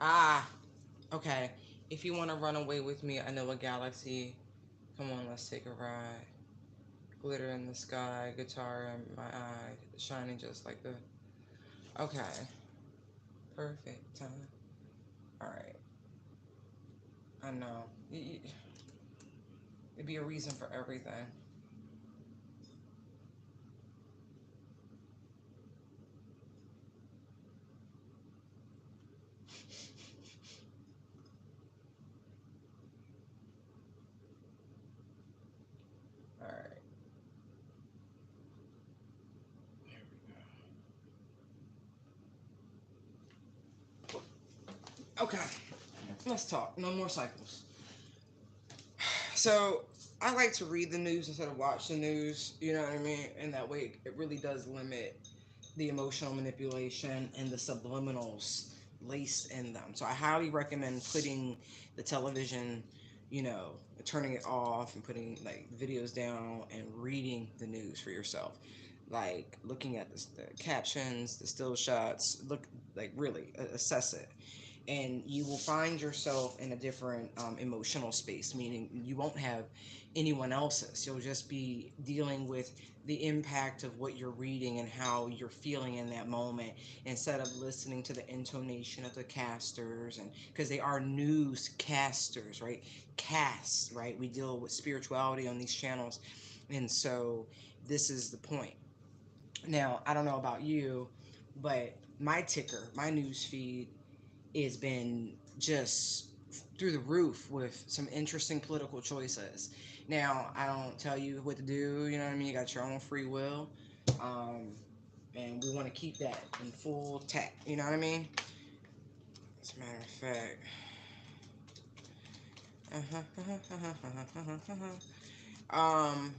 Ah, okay. If you want to run away with me, I know a galaxy. Come on, let's take a ride. Glitter in the sky, guitar in my eye, shining just like the. Okay, perfect time. All right, I know. It'd be a reason for everything. All right, here we go. Okay, let's talk. No more cycles. So I like to read the news instead of watch the news. You know what I mean? And that way, it really does limit the emotional manipulation and the subliminals laced in them. So I highly recommend putting the television, you know, turning it off and putting like videos down and reading the news for yourself. Like looking at the captions, the still shots, look like really assess it, and you will find yourself in a different emotional space, meaning you won't have anyone else's. You'll just be dealing with the impact of what you're reading and how you're feeling in that moment, instead of listening to the intonation of the casters, and because they are newscasters, right? Casts, right? We deal with spirituality on these channels, and so this is the point. Now, I don't know about you, but my ticker, my news feed has been just through the roof with some interesting political choices. Now, I don't tell you what to do, you know what I mean? You got your own free will. Um, and we want to keep that in full tech, you know what I mean? As a matter of fact. um,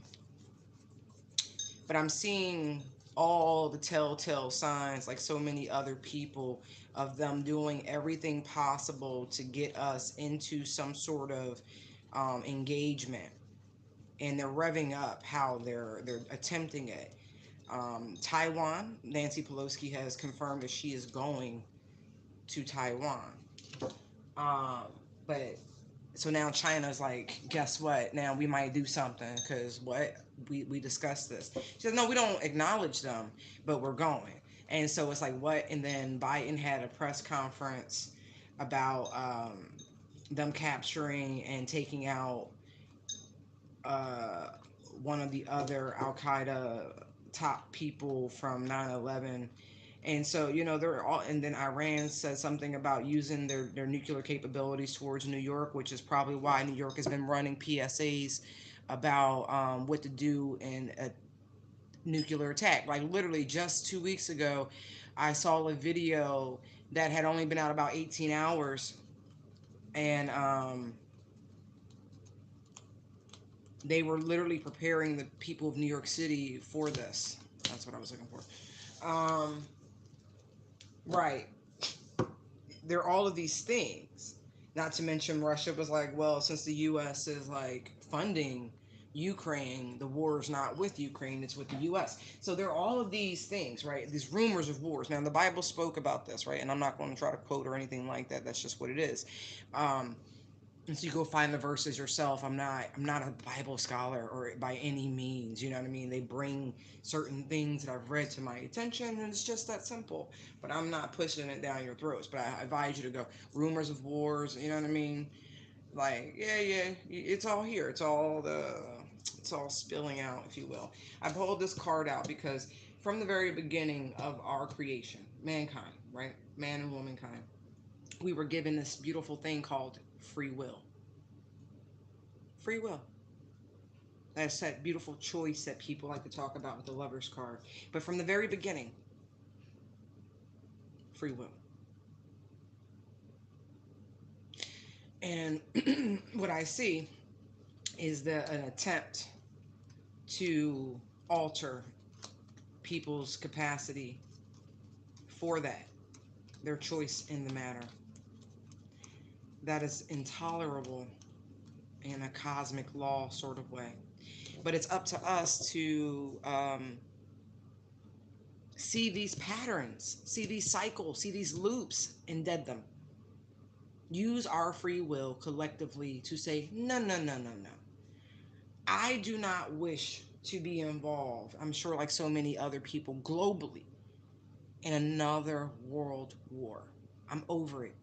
but I'm seeing all the telltale signs, like so many other people, of them doing everything possible to get us into some sort of engagement, and they're revving up how they're attempting it. Taiwan, Nancy Pelosi has confirmed that she is going to Taiwan. Um, but so now China's like, guess what? Now we might do something because what we discussed this. She says, no, we don't acknowledge them, but we're going. And so it's like, what? And then Biden had a press conference about them capturing and taking out uh, one of the other Al Qaeda top people from 9/11. And so, you know, they're all, and then Iran said something about using their nuclear capabilities towards New York, which is probably why New York has been running PSAs about what to do in a nuclear attack. Like literally just 2 weeks ago, I saw a video that had only been out about 18 hours, and they were literally preparing the people of New York City for this. That's what I was looking for. Right. There are all of these things. Not to mention, Russia was like, well, since the U.S. is like funding Ukraine, the war is not with Ukraine, it's with the U.S. So there are all of these things, right? These rumors of wars. Now, the Bible spoke about this, right? And I'm not going to try to quote or anything like that. That's just what it is. Um, and so you go find the verses yourself. I'm not a Bible scholar or by any means, you know what I mean? They bring certain things that I've read to my attention, and it's just that simple. But I'm not pushing it down your throats. But I advise you to go rumors of wars, you know what I mean? Like, yeah, it's all here. It's all spilling out, if you will. I pulled this card out because from the very beginning of our creation, mankind, right? Man and womankind, we were given this beautiful thing called free will. Free will. That's that beautiful choice that people like to talk about with the lover's card. But from the very beginning, free will. And what I see is an attempt to alter people's capacity for that, their choice in the matter. That is intolerable in a cosmic law sort of way. But it's up to us to see these patterns, see these cycles, see these loops, and dead them. use our free will collectively to say, no, no, no, no, no. I do not wish to be involved, I'm sure like so many other people globally, in another world war. I'm over it.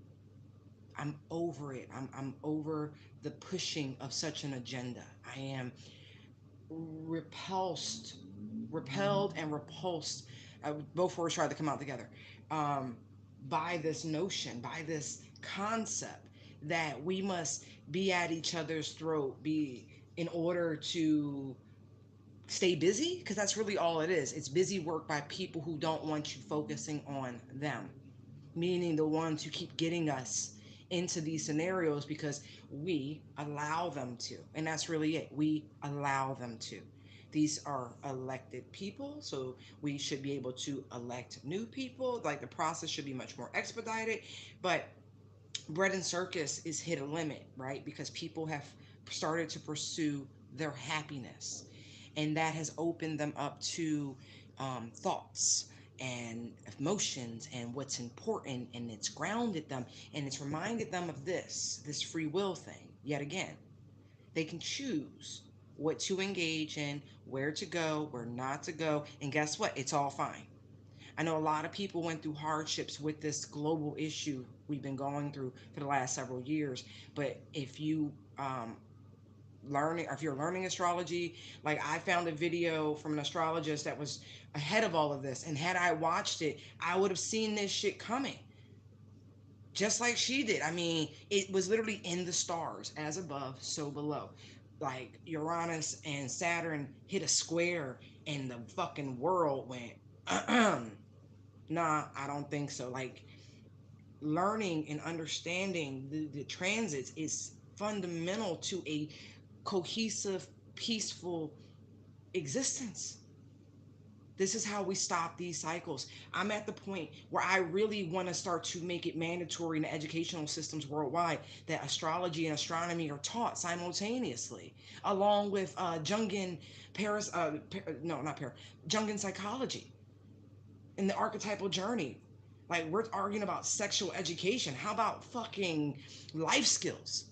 I'm over it. I'm over the pushing of such an agenda. I am repulsed, repelled and repulsed. Both words tried to come out together. Um, by this notion, by this concept that we must be at each other's throat, be in order to stay busy, because that's really all it is. It's busy work by people who don't want you focusing on them, meaning the ones who keep getting us into these scenarios because we allow them to. And that's really it. We allow them to. These are elected people, so we should be able to elect new people. Like the process should be much more expedited. But bread and circus is hit a limit, right? Because people have started to pursue their happiness, and that has opened them up to thoughts and emotions and what's important, and it's grounded them, and it's reminded them of this free will thing yet again. They can choose what to engage in, where to go, where not to go, and guess what? It's all fine. I know a lot of people went through hardships with this global issue we've been going through for the last several years. But if you learning, or if you're learning astrology, like I found a video from an astrologist that was ahead of all of this, and had I watched it, I would have seen this shit coming, just like she did. I mean, it was literally in the stars, as above, so below. Like Uranus and Saturn hit a square, and the fucking world went. Nah, I don't think so. Like learning and understanding the transits is fundamental to a cohesive, peaceful existence. This is how we stop these cycles. I'm at the point where I really want to start to make it mandatory in the educational systems worldwide that astrology and astronomy are taught simultaneously, along with Jungian no, not Paris, Jungian psychology and the archetypal journey. Like we're arguing about sexual education. How about fucking life skills?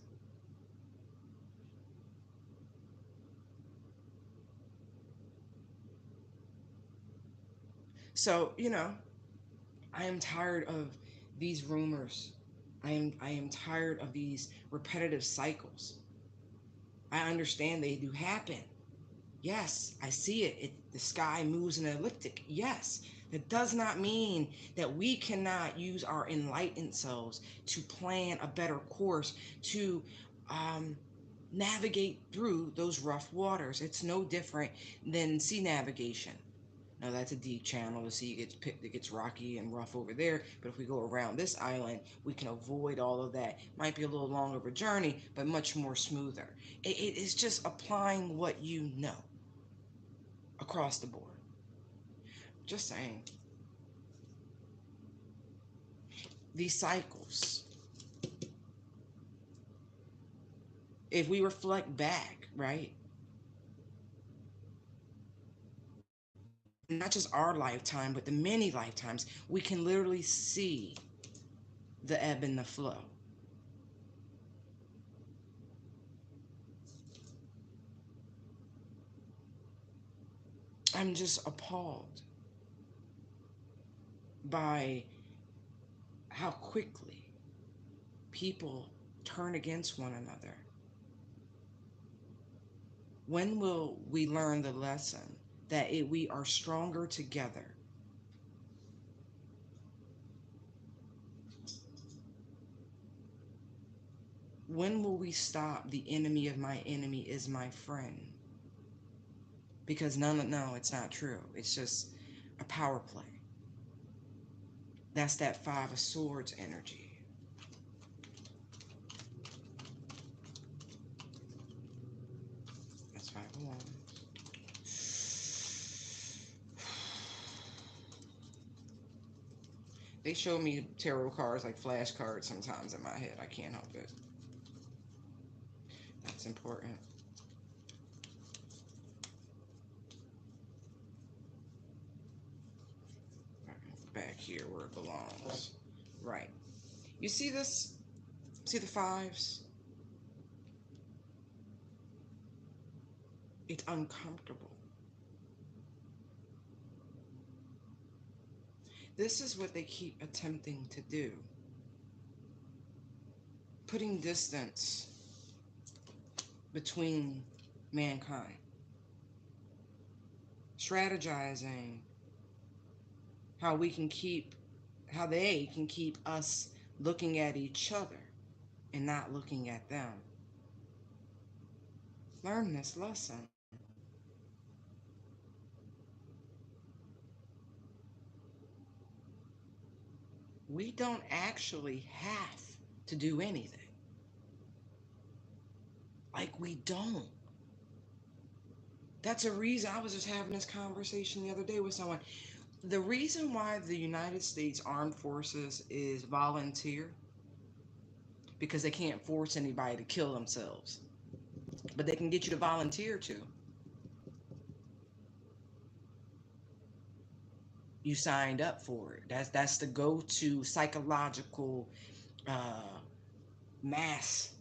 So, I am tired of these rumors. I am tired of these repetitive cycles. I understand they do happen. Yes, I see it. The sky moves in an elliptic. Yes. That does not mean that we cannot use our enlightened selves to plan a better course to um, navigate through those rough waters. It's no different than sea navigation. Now that's a deep channel. The sea gets picked, it gets rocky and rough over there. But if we go around this island, we can avoid all of that. Might be a little longer of a journey, but much more smoother. It is just applying what you know across the board. Just saying. These cycles, if we reflect back, right? Not just our lifetime, but the many lifetimes, we can literally see the ebb and the flow. I'm just appalled by how quickly people turn against one another. When will we learn the lesson that we are stronger together? When will we stop the enemy of my enemy is my friend? Because no, it's not true. It's just a power play. That's that Five of Swords energy. That's Five of Wands. They show me tarot cards like flashcards sometimes in my head. I can't help it. That's important. Back here where it belongs. Right. You see this? See the fives? It's uncomfortable. This is what they keep attempting to do. Putting distance between mankind. Strategizing how they can keep us looking at each other and not looking at them. Learn this lesson. We don't actually have to do anything. Like, we don't. That's a reason. I was just having this conversation the other day with someone. The reason why the United States Armed Forces is volunteer, because they can't force anybody to kill themselves, but they can get you to volunteer to. You signed up for it. That's the go-to psychological mass.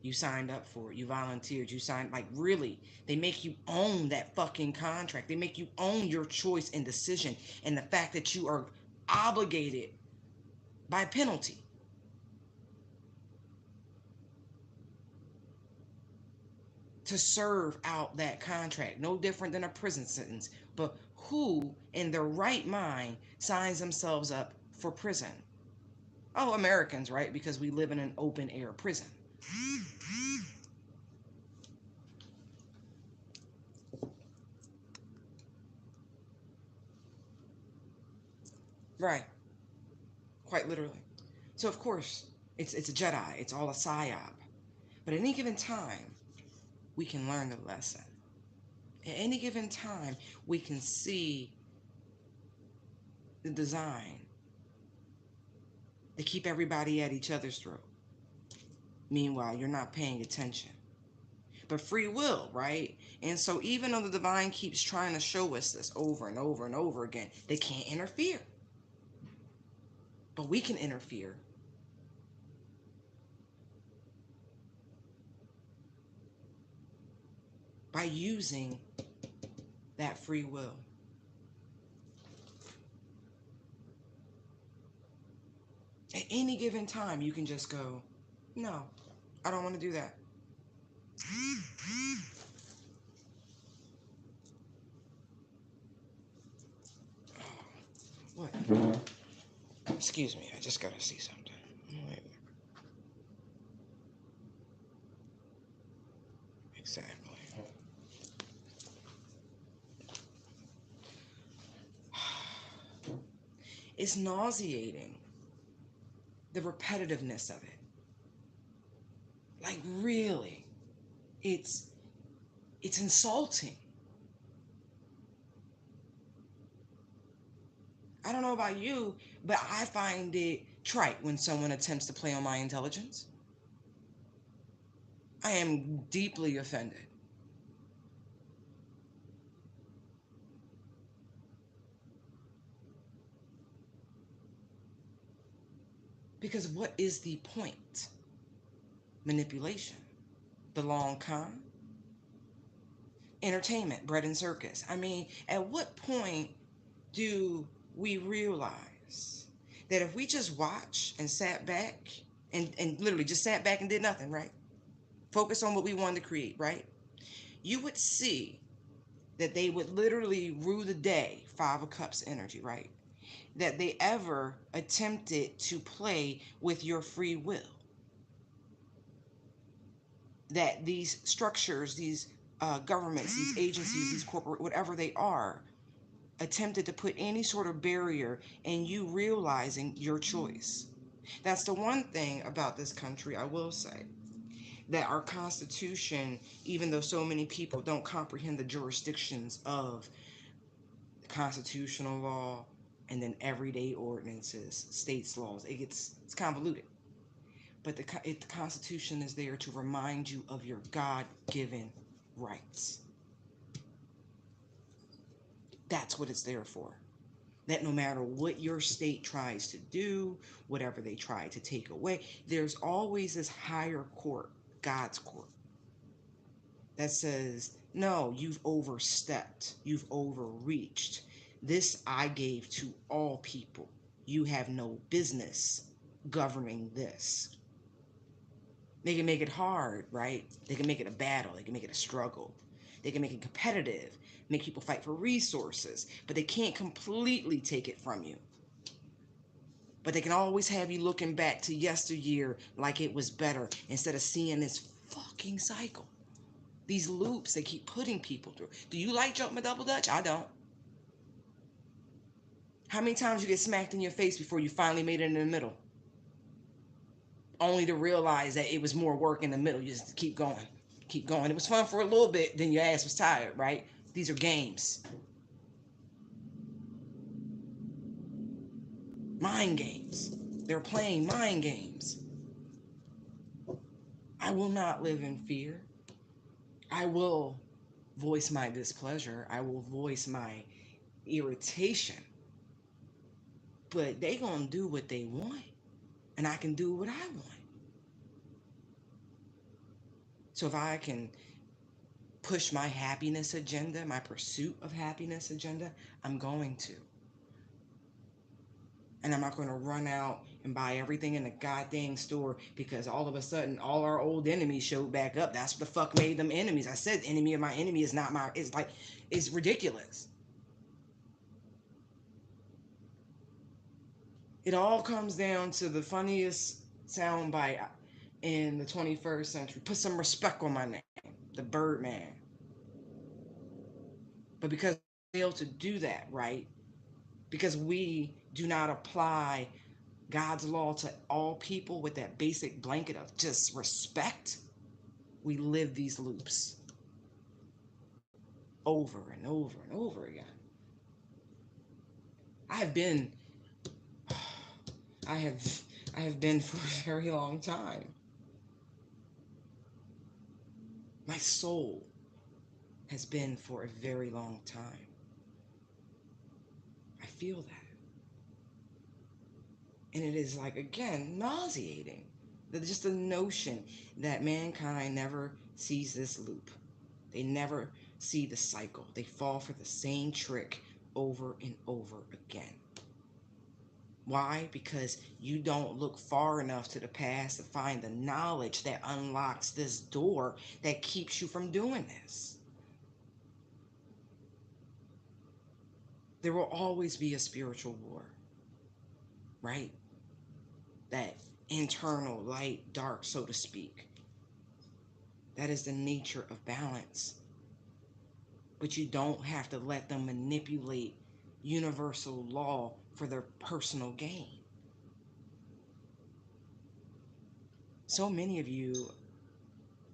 You signed up for it. You volunteered. You signed, like, really. They make you own that fucking contract. They make you own your choice and decision, and the fact that you are obligated by penalty to serve out that contract. No different than a prison sentence. But who in their right mind signs themselves up for prison? Oh, Americans, right? Because we live in an open air prison. Right. Quite literally. So of course, it's a Jedi. It's all a psyop. But at any given time, we can learn the lesson. At any given time, we can see the design to keep everybody at each other's throat. Meanwhile, you're not paying attention. But free will, right? And so even though the divine keeps trying to show us this over and over and over again, they can't interfere. But we can interfere by using that free will. At any given time, you can just go, no, I don't want to do that. What? Excuse me, I just gotta see something. Wait. Exactly. It's nauseating, the repetitiveness of it. Like, really, it's insulting. I don't know about you, but I find it trite when someone attempts to play on my intelligence. I am deeply offended. Because what is the point? Manipulation. The long con? Entertainment, bread and circus. I mean, at what point do we realize that if we just watch and sat back and literally just sat back and did nothing, right? Focus on what we wanted to create, right? You would see that they would literally rue the day, Five of Cups energy, right? That they ever attempted to play with your free will. That these structures, these governments, these agencies, these corporate, whatever they are, attempted to put any sort of barrier in you realizing your choice. That's the one thing about this country, I will say, that our Constitution, even though so many people don't comprehend the jurisdictions of the constitutional law and then everyday ordinances, states laws, it's convoluted. But the Constitution is there to remind you of your God-given rights. That's what it's there for. That no matter what your state tries to do, whatever they try to take away, there's always this higher court, God's court, that says, no, you've overstepped, you've overreached. This I gave to all people. You have no business governing this. They can make it hard, right? They can make it a battle, they can make it a struggle. They can make it competitive, make people fight for resources, but they can't completely take it from you. But they can always have you looking back to yesteryear like it was better instead of seeing this fucking cycle. These loops they keep putting people through. Do you like jumping a double dutch? I don't. How many times you get smacked in your face before you finally made it in the middle? Only to realize that it was more work in the middle. You just keep going. Keep going. It was fun for a little bit, then your ass was tired, right? These are games. Mind games. They're playing mind games. I will not live in fear. I will voice my displeasure. I will voice my irritation. But they gonna do what they want, and I can do what I want. So if I can push my happiness agenda, my pursuit of happiness agenda, I'm going to. And I'm not going to run out and buy everything in the goddamn store because all of a sudden all our old enemies showed back up. That's what the fuck made them enemies. I said enemy of my enemy is not my, it's like, it's ridiculous. It all comes down to the funniest soundbite in the 21st century. Put some respect on my name, the Birdman. But because we fail to do that, right? Because we do not apply God's law to all people with that basic blanket of just respect, we live these loops over and over and over again. I have been, I have, I have been for a very long time. My soul has been for a very long time. I feel that. And it is like, again, nauseating. Just the notion that mankind never sees this loop. They never see the cycle. They fall for the same trick over and over again. Why? Because you don't look far enough to the past to find the knowledge that unlocks this door that keeps you from doing this. There will always be a spiritual war, right? That internal light, dark, so to speak. That is the nature of balance. But you don't have to let them manipulate universal law for their personal gain. So many of you,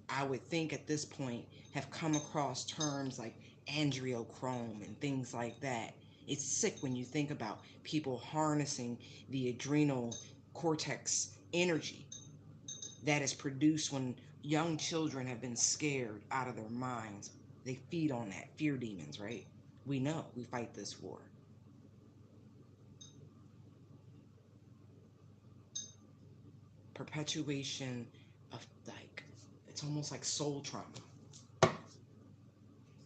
I would think at this point, have come across terms like androchrome and things like that. It's sick when you think about people harnessing the adrenal cortex energy that is produced when young children have been scared out of their minds. They feed on that. Fear demons, right? We know we fight this war. Perpetuation of, like, it's almost like soul trauma.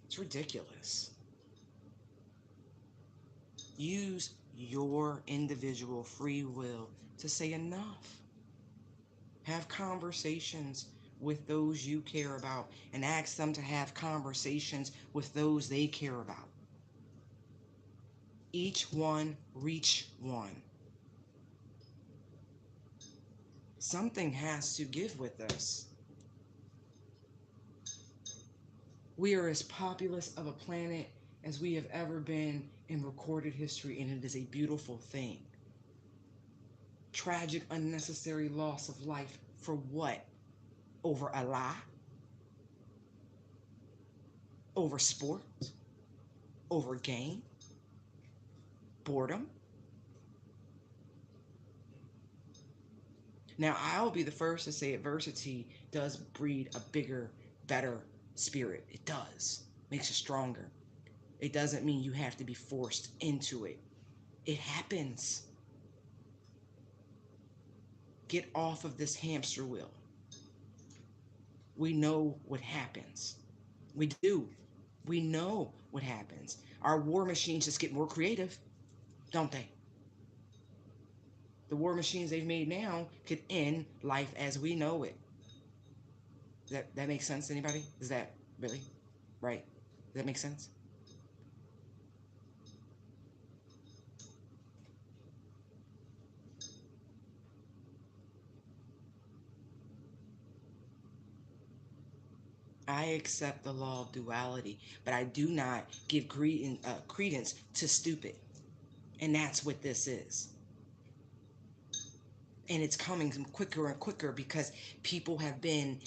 It's ridiculous. Use your individual free will to say enough. Have conversations with those you care about and ask them to have conversations with those they care about. Each one reach one. Something has to give with us. We are as populous of a planet as we have ever been in recorded history, and it is a beautiful thing. Tragic, unnecessary loss of life for what? Over a lie? Over sport? Over game? Boredom? Now, I'll be the first to say adversity does breed a bigger, better spirit. It does. Makes you stronger. It doesn't mean you have to be forced into it. It happens. Get off of this hamster wheel. We know what happens. We do. We know what happens. Our war machines just get more creative, don't they? The war machines they've made now could end life as we know it. That makes sense to anybody? Is that really right? Does that make sense? I accept the law of duality, but I do not give credence to stupid. And that's what this is. And it's coming quicker and quicker because people have been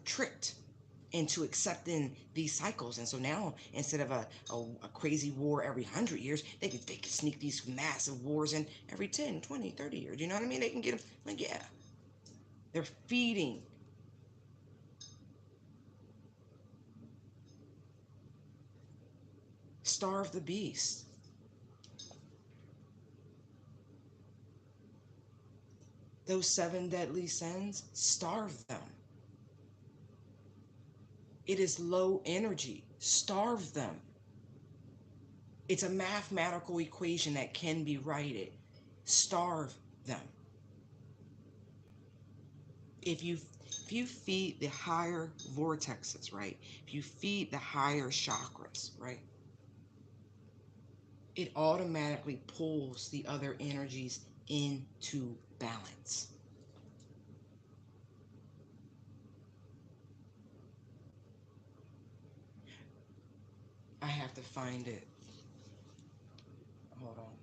tricked into accepting these cycles. And so now, instead of a crazy war every 100 years, they could sneak these massive wars in every 10, 20, 30 years. You know what I mean? They can get them, like, yeah, they're feeding. Starve the beast. Those seven deadly sins, starve them. It is low energy. Starve them. It's a mathematical equation that can be righted. Starve them. If you if you feed the higher vortexes, right? If you feed the higher chakras, right? It automatically pulls the other energies into balance. I have to find it. Hold on.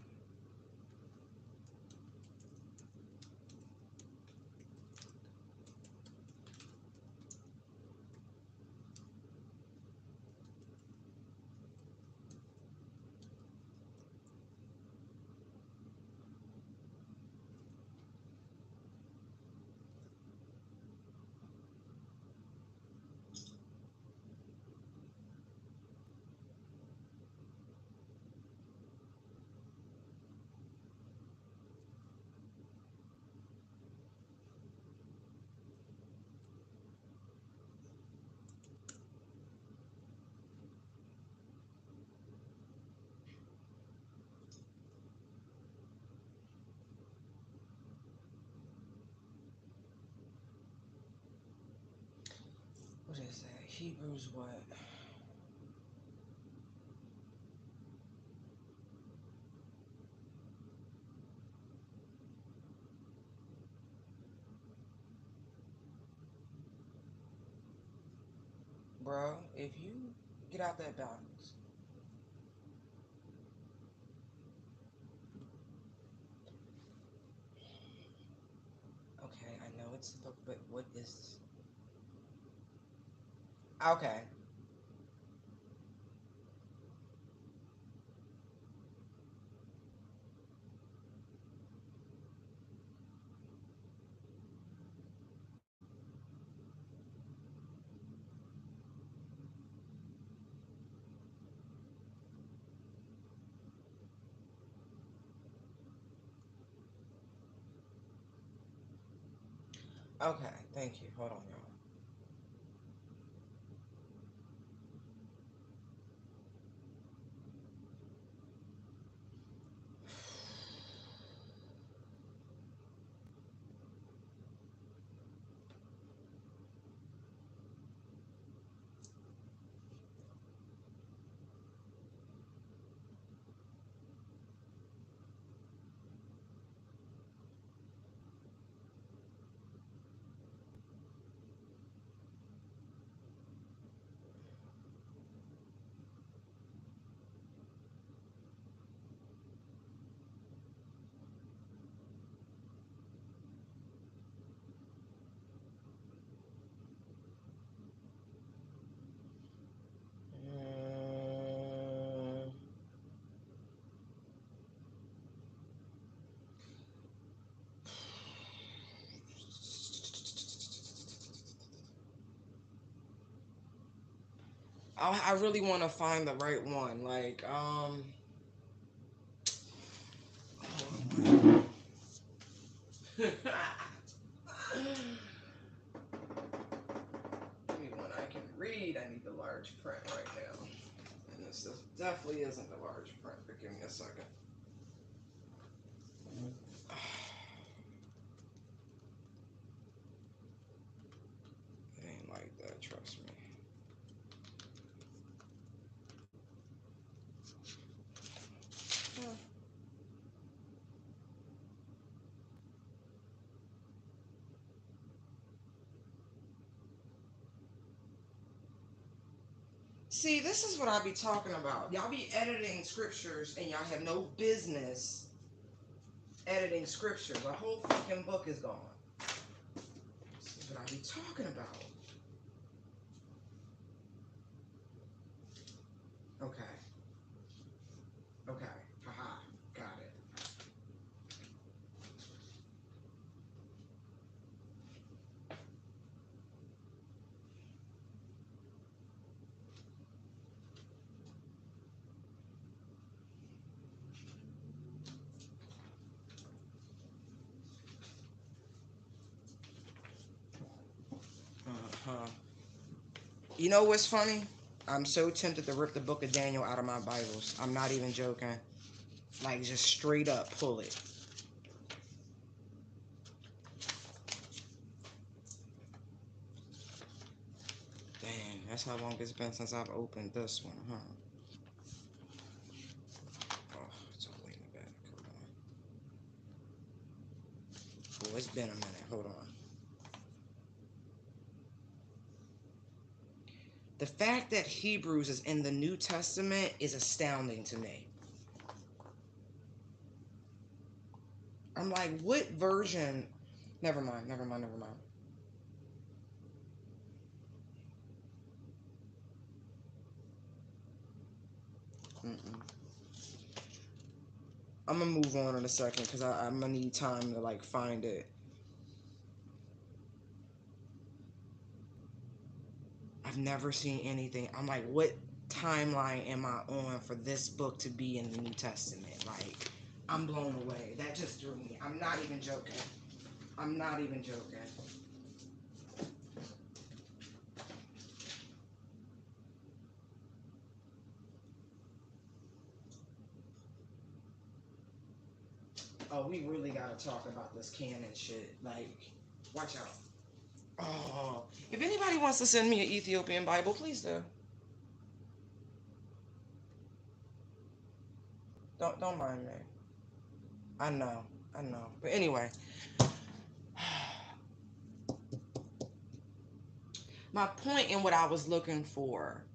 What is that? Hebrews what? Bro, if you get out that box. Okay, I know it's the book, but what is. Okay. Okay, thank you. Hold on, y'all. Mm, I really want to find the right one. Like, Give me one I can read. I need the large print right now. And this definitely isn't the large print, but give me a second. It ain't like that, trust me. See, this is what I be talking about. Y'all be editing scriptures and y'all have no business editing scriptures. A whole fucking book is gone. This is what I be talking about. Okay. Okay. Haha. Got it. Uh-huh. You know what's funny? I'm so tempted to rip the book of Daniel out of my Bibles. I'm not even joking. Like, just straight up pull it. Dang, that's how long it's been since I've opened this one, huh? Oh, it's all the way in the back. Hold on. Oh, it's been a minute. Hold on. The fact that Hebrews is in the New Testament is astounding to me. I'm like, what version? Never mind, never mind, never mind. Mm-mm. I'm gonna move on in a second because I'm gonna need time to like find it. I've never seen anything. I'm like, what timeline am I on for this book to be in the New Testament? Like, I'm blown away. That just threw me. I'm not even joking. I'm not even joking. Oh, we really gotta talk about this canon shit. Like, watch out. Oh, if anybody wants to send me an Ethiopian Bible, please do. Don't mind me. I know, I know. But anyway, my point in what I was looking for,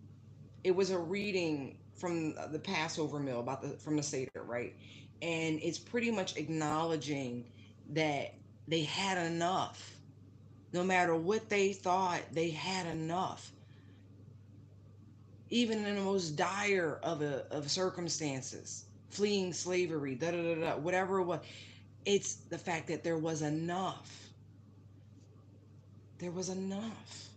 it was a reading from the Passover meal about the from the Seder, right? And it's pretty much acknowledging that they had enough. No matter what they thought, they had enough. Even in the most dire of circumstances, fleeing slavery, da da da da, whatever it was. It's the fact that there was enough. There was enough.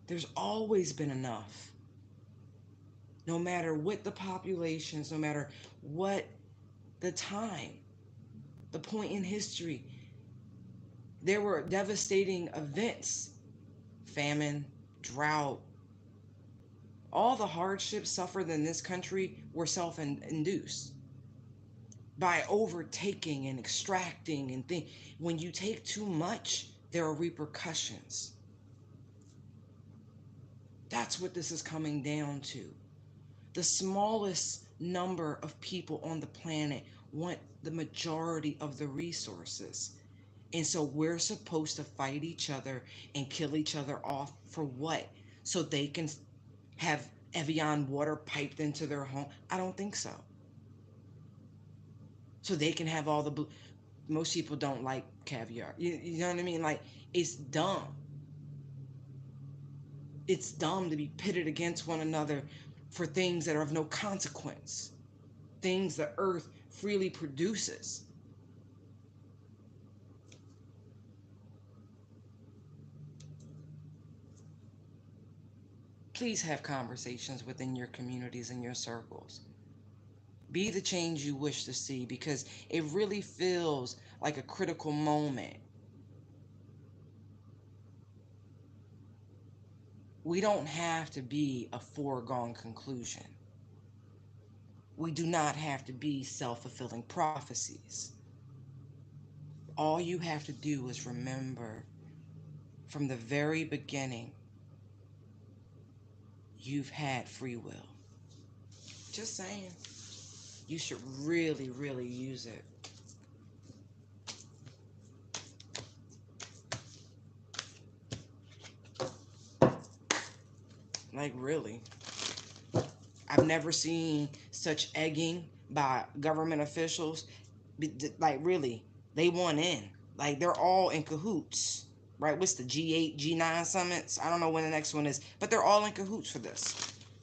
There's always been enough. No matter what the populations, no matter what the time, the point in history, there were devastating events, famine, drought. All the hardships suffered in this country were self induced by overtaking and extracting and things. When you take too much, there are repercussions. That's what this is coming down to. The smallest number of people on the planet want the majority of the resources. And so we're supposed to fight each other and kill each other off for what? So they can have Evian water piped into their home? I don't think so. So they can have all the most people don't like caviar. You know what I mean? Like, it's dumb. It's dumb to be pitted against one another for things that are of no consequence, things the earth freely produces. Please have conversations within your communities and your circles. Be the change you wish to see, because it really feels like a critical moment. We don't have to be a foregone conclusion. We do not have to be self-fulfilling prophecies. All you have to do is remember from the very beginning, you've had free will. Just saying. You should really, really use it. Like, really. I've never seen such egging by government officials. Like, really, they want in. Like, they're all in cahoots, right? What's the G8, G9 summits? I don't know when the next one is, but they're all in cahoots for this.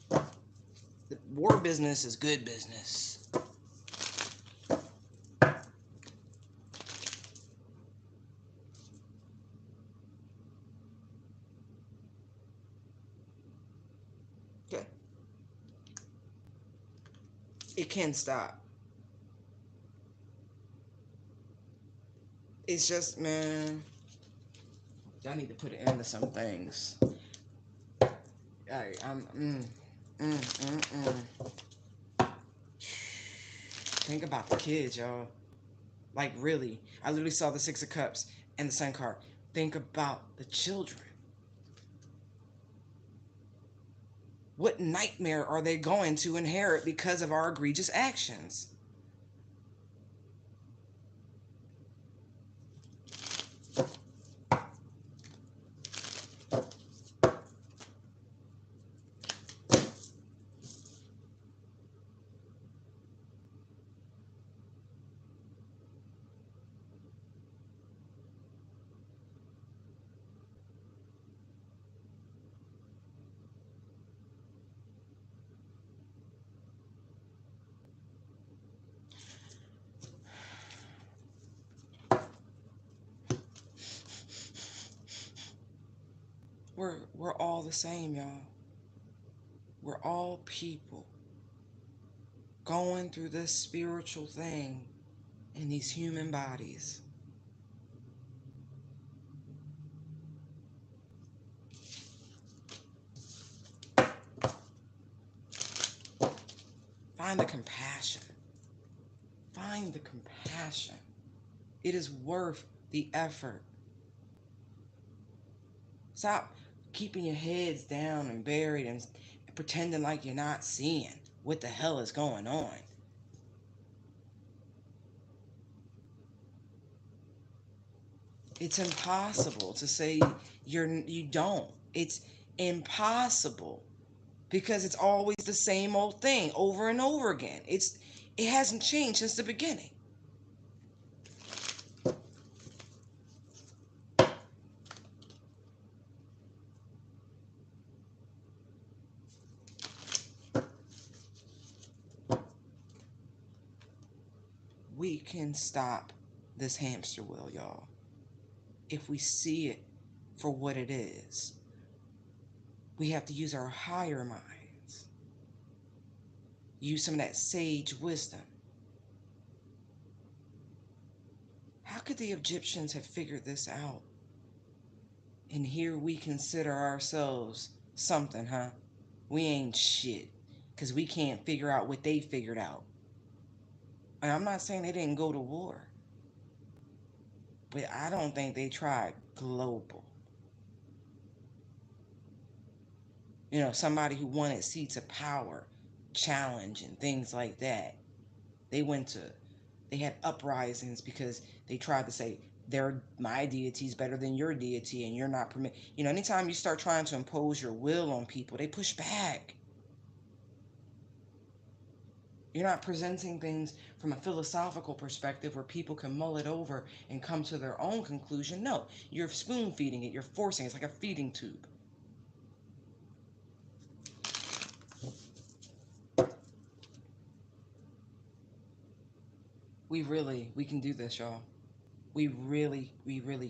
The war business is good business. Okay. It can stop. It's just, man, I need to put an end to some things. Mm, mm, mm. Think about the kids, y'all. Like, really. I literally saw the Six of Cups and the Sun card. Think about the children. What nightmare are they going to inherit because of our egregious actions? We're all the same, y'all. We're all people going through this spiritual thing in these human bodies. Find the compassion. Find the compassion. It is worth the effort. Stop keeping your heads down and buried and pretending like you're not seeing what the hell is going on. It's impossible to say you don't. It's impossible because it's always the same old thing over and over again. It hasn't changed since the beginning. We can stop this hamster wheel, y'all, if we see it for what it is. We have to use our higher minds, use some of that sage wisdom. How could the Egyptians have figured this out? And here we consider ourselves something, huh? We ain't shit because we can't figure out what they figured out. And I'm not saying they didn't go to war, but I don't think they tried global. Somebody who wanted seats of power, challenge, and things like that. They went to, they had uprisings because they tried to say, my deity is better than your deity and you're not permit. Anytime you start trying to impose your will on people, they push back. You're not presenting things from a philosophical perspective where people can mull it over and come to their own conclusion. No, you're spoon feeding it. You're forcing it. It's like a feeding tube. We can do this, y'all. We really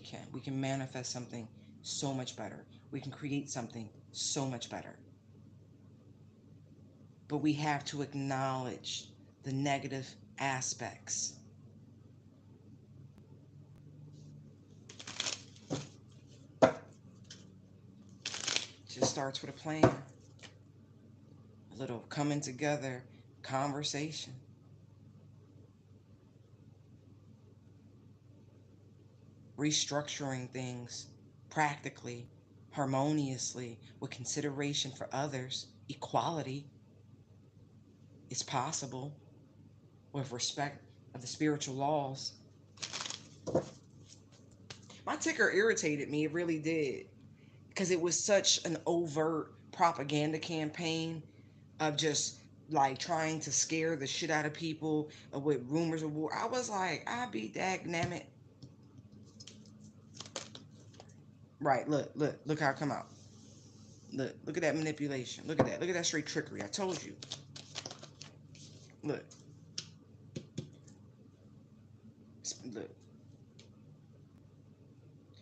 can. We can manifest something so much better. We can create something so much better. But we have to acknowledge the negative aspects. starts with a plan, a little coming together, conversation. Restructuring things practically, harmoniously, with consideration for others, equality is possible with respect of the spiritual laws. My ticker irritated me, it really did, because it was such an overt propaganda campaign of just like trying to scare the shit out of people with rumors of war. I was like, I be dagnammit. Right, look how it come out. Look at that manipulation. Look at that straight trickery. I told you. Look, look,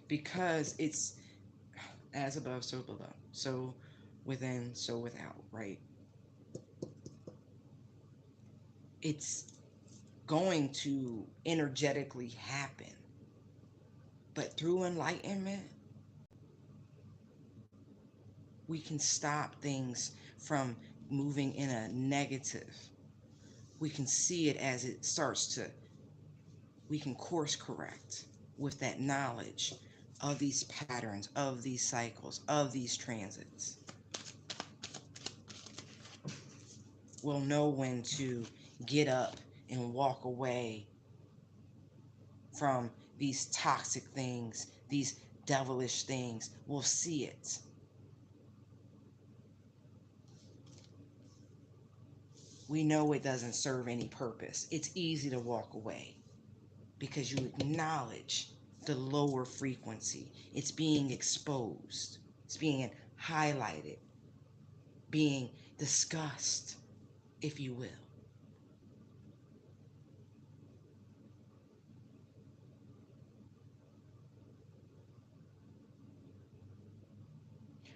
because it's as above, so below, so within, so without, right? It's going to energetically happen, but through enlightenment, we can stop things from moving in a negative. We can see it as it starts to, we can course correct with that knowledge of these patterns, of these cycles, of these transits. We'll know when to get up and walk away from these toxic things, these devilish things. We'll see it. We know it doesn't serve any purpose. It's easy to walk away because you acknowledge the lower frequency. It's being exposed. It's being highlighted, being discussed, if you will.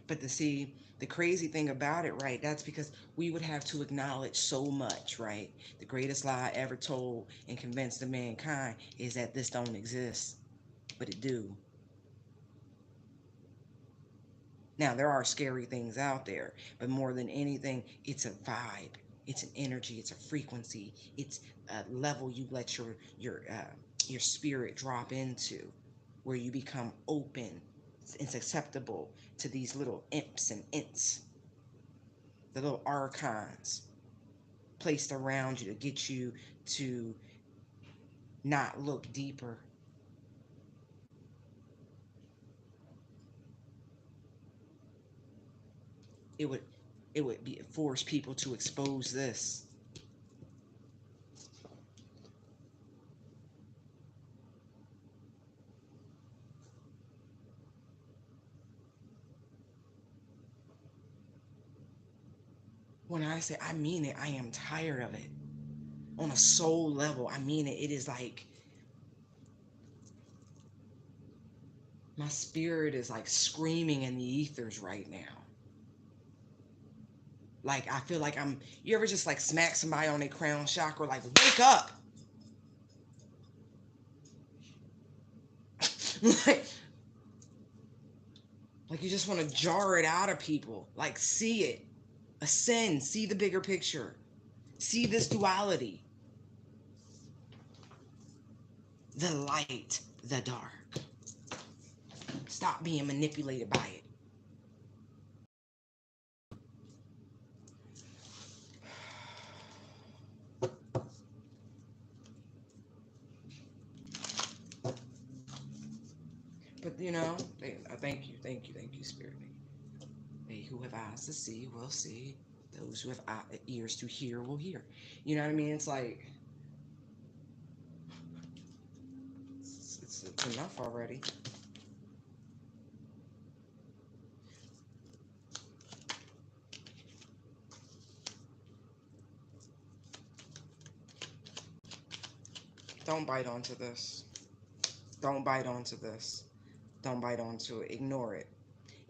But to see the crazy thing about it, right? That's because we would have to acknowledge so much, right? The greatest lie ever told and convinced to mankind is that this don't exist, but it do. Now, there are scary things out there, but more than anything, it's a vibe. It's an energy. It's a frequency. It's a level you let your spirit drop into, where you become open. It's acceptable to these little imps and ints, the little archons placed around you to get you to not look deeper. It would force people to expose this. When I say I mean it, I am tired of it. On a soul level, I mean it. It is like my spirit is like screaming in the ethers right now. Like I feel like I'm. You ever just like smack somebody on their crown chakra, like wake up? like, like you just want to jar it out of people. Like see it, ascend, see the bigger picture, see this duality, the light, the dark. Stop being manipulated by it. But you know, thank you, Spirit. They who have eyes to see will see. Those who have ears to hear will hear. You know what I mean? It's like it's enough already. Don't bite onto this. Don't bite onto this. Don't bite onto it. Ignore it.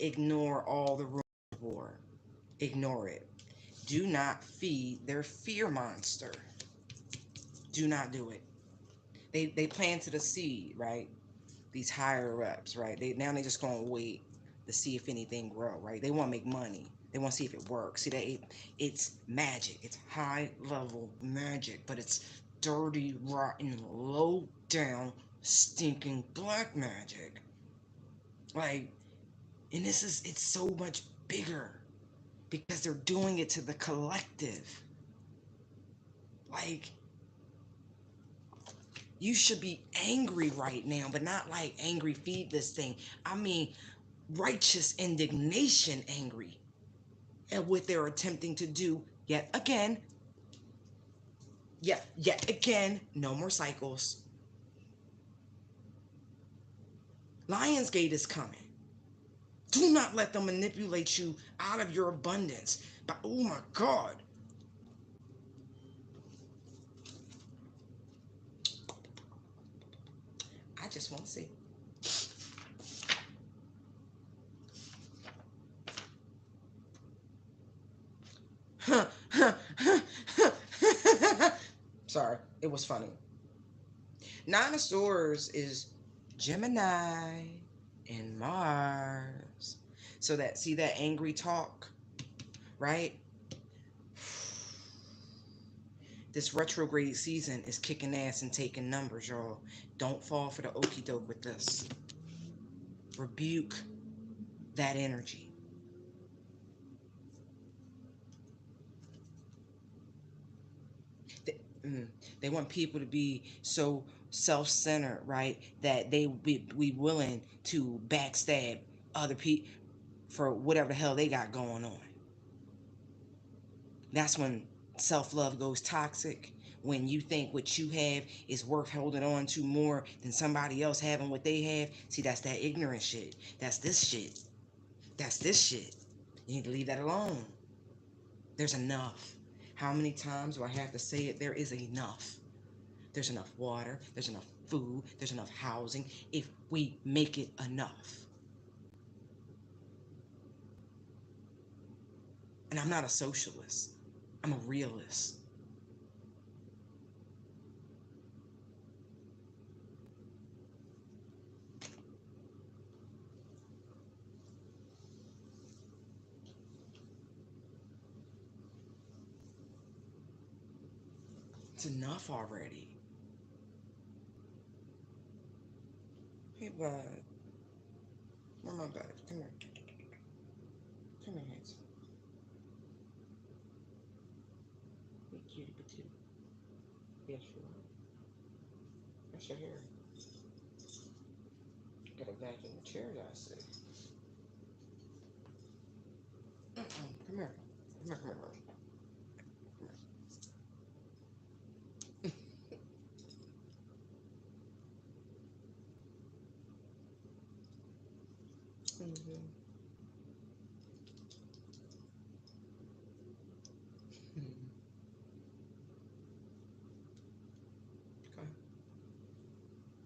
Ignore all the rumors of war. Ignore it. Do not feed their fear monster. Do not do it. They planted a seed, right? These higher ups, right? They just gonna wait. to see if anything grow, right? They want to make money. They want to see if it works. See that it's magic. It's high level magic, but it's dirty, rotten, low down, stinking black magic. Like, and it's so much bigger because they're doing it to the collective. Like, you should be angry right now, but not like angry, feed this thing. I mean, righteous indignation angry at what they're attempting to do yet again. Yet again, no more cycles. Lionsgate is coming. Do not let them manipulate you out of your abundance. But oh my God. I just want to see. Sorry, it was funny. Nine of Swords is Gemini and Mars. So that, see that angry talk, right? This retrograde season is kicking ass and taking numbers, y'all. Don't fall for the okie doke with this. Rebuke that energy. They, they want people to be so self-centered, right? That they be willing to backstab other people for whatever the hell they got going on. That's when self-love goes toxic. When you think what you have is worth holding on to more than somebody else having what they have. See, that's that ignorant shit. That's this shit. That's this shit. You need to leave that alone. There's enough. How many times do I have to say it? There is enough. There's enough water. There's enough food. There's enough housing if we make it enough. And I'm not a socialist. I'm a realist. It's enough already. Hey, bud. Where my bud? Come here. Come here, handsome. Hey, cutie patootie. Yes, you are. What's your hair? Got a vacuum the chairs, I see. Come here. Come here, come here, come here. Mm-hmm. Okay.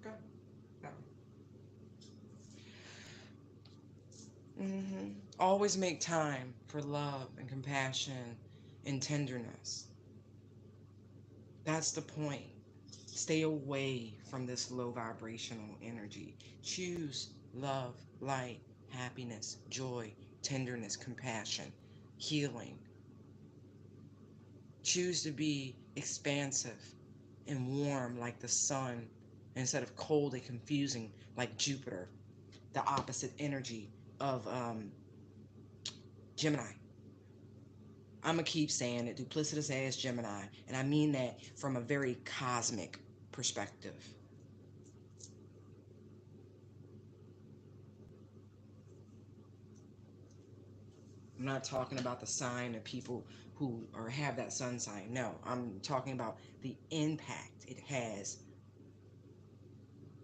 Okay. Now. Always make time for love and compassion and tenderness. That's the point. Stay away from this low vibrational energy. Choose love, light, happiness, joy, tenderness, compassion, healing. Choose to be expansive and warm like the sun instead of cold and confusing like Jupiter, the opposite energy of Gemini. I'm going to keep saying it, duplicitous ass Gemini. And I mean that from a very cosmic perspective. I'm not talking about the sign of people who or have that sun sign. No, I'm talking about the impact it has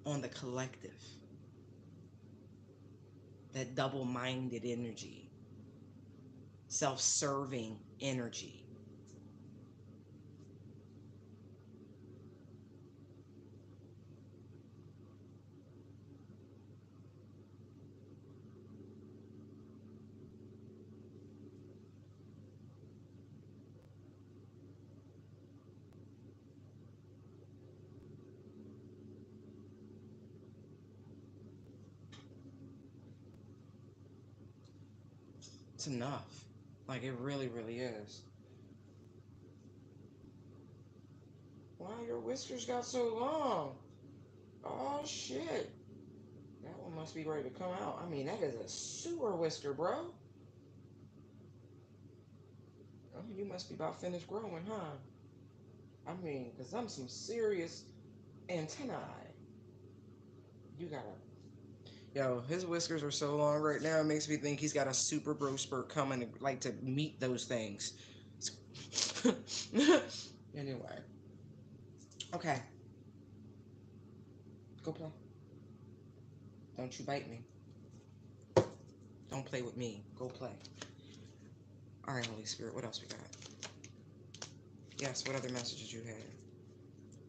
on the collective. That double-minded energy, self-serving energy. It's enough. Like, it really, really is. Wow, your whiskers got so long. Oh, shit. That one must be ready to come out. I mean, that is a sewer whisker, bro. I mean, you must be about finished growing, huh? I mean, because I'm some serious antennae. You gotta. Yo, his whiskers are so long right now, it makes me think he's got a super growth spurt coming, like, to meet those things. Anyway. Okay. Go play. Don't you bite me. Don't play with me. Go play. All right, Holy Spirit, what else we got? Yes, what other messages you had?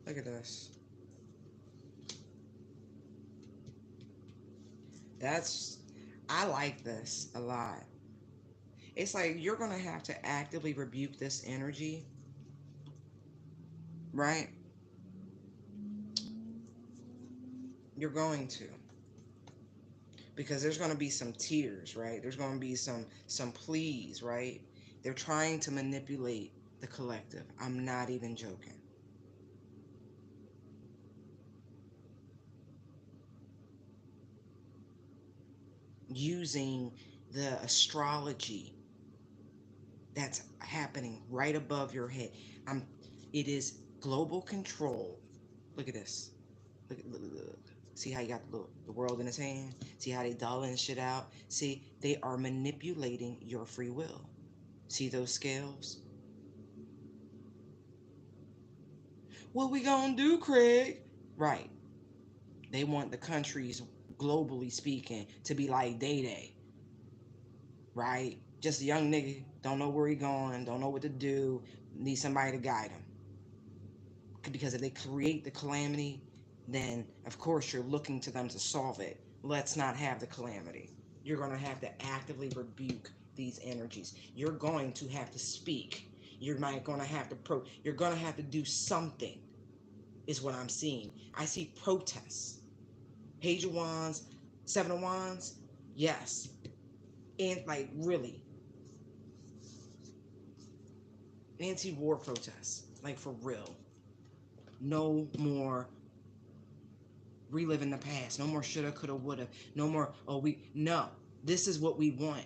Look at this. I like this a lot. It's like you're going to have to actively rebuke this energy, right? You're going to. Because there's going to be some tears, right? There's going to be some pleas, right? They're trying to manipulate the collective. I'm not even joking. Using the astrology that's happening right above your head. It is global control. Look at this. Look. See how you got the world in his hand? See how they dolling shit out? See, they are manipulating your free will. See those scales? What we gonna do, Craig? Right. They want the countries, globally speaking, to be like Day, right? Just a young nigga, don't know where he going, don't know what to do, need somebody to guide him. Because if they create the calamity, then of course you're looking to them to solve it. Let's not have the calamity. You're going to have to actively rebuke these energies. You're going to have to speak. You're not going to have to you're going to have to do something, is what I'm seeing. I see protests. Page of Wands, Seven of Wands, yes. And like really, anti-war protests, like for real. No more reliving the past. No more shoulda, coulda, woulda. No more, no. This is what we want.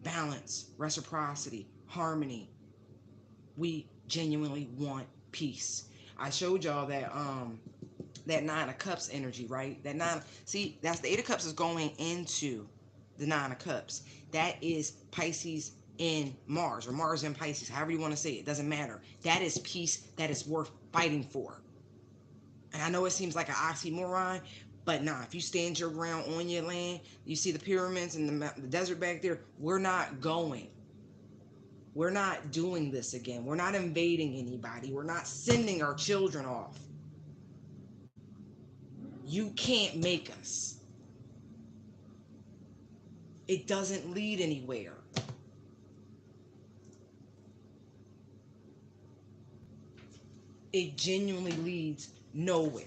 Balance, reciprocity, harmony. We genuinely want peace. I showed y'all that Nine of Cups energy, right? That's the Eight of Cups is going into the Nine of Cups. That is Pisces in Mars, or Mars in Pisces, however you want to say it. Doesn't matter. That is peace that is worth fighting for. And I know it seems like an oxymoron, but nah, if you stand your ground on your land, you see the pyramids and the desert back there, we're not going. We're not doing this again. We're not invading anybody. We're not sending our children off. You can't make us. It doesn't lead anywhere. It genuinely leads nowhere.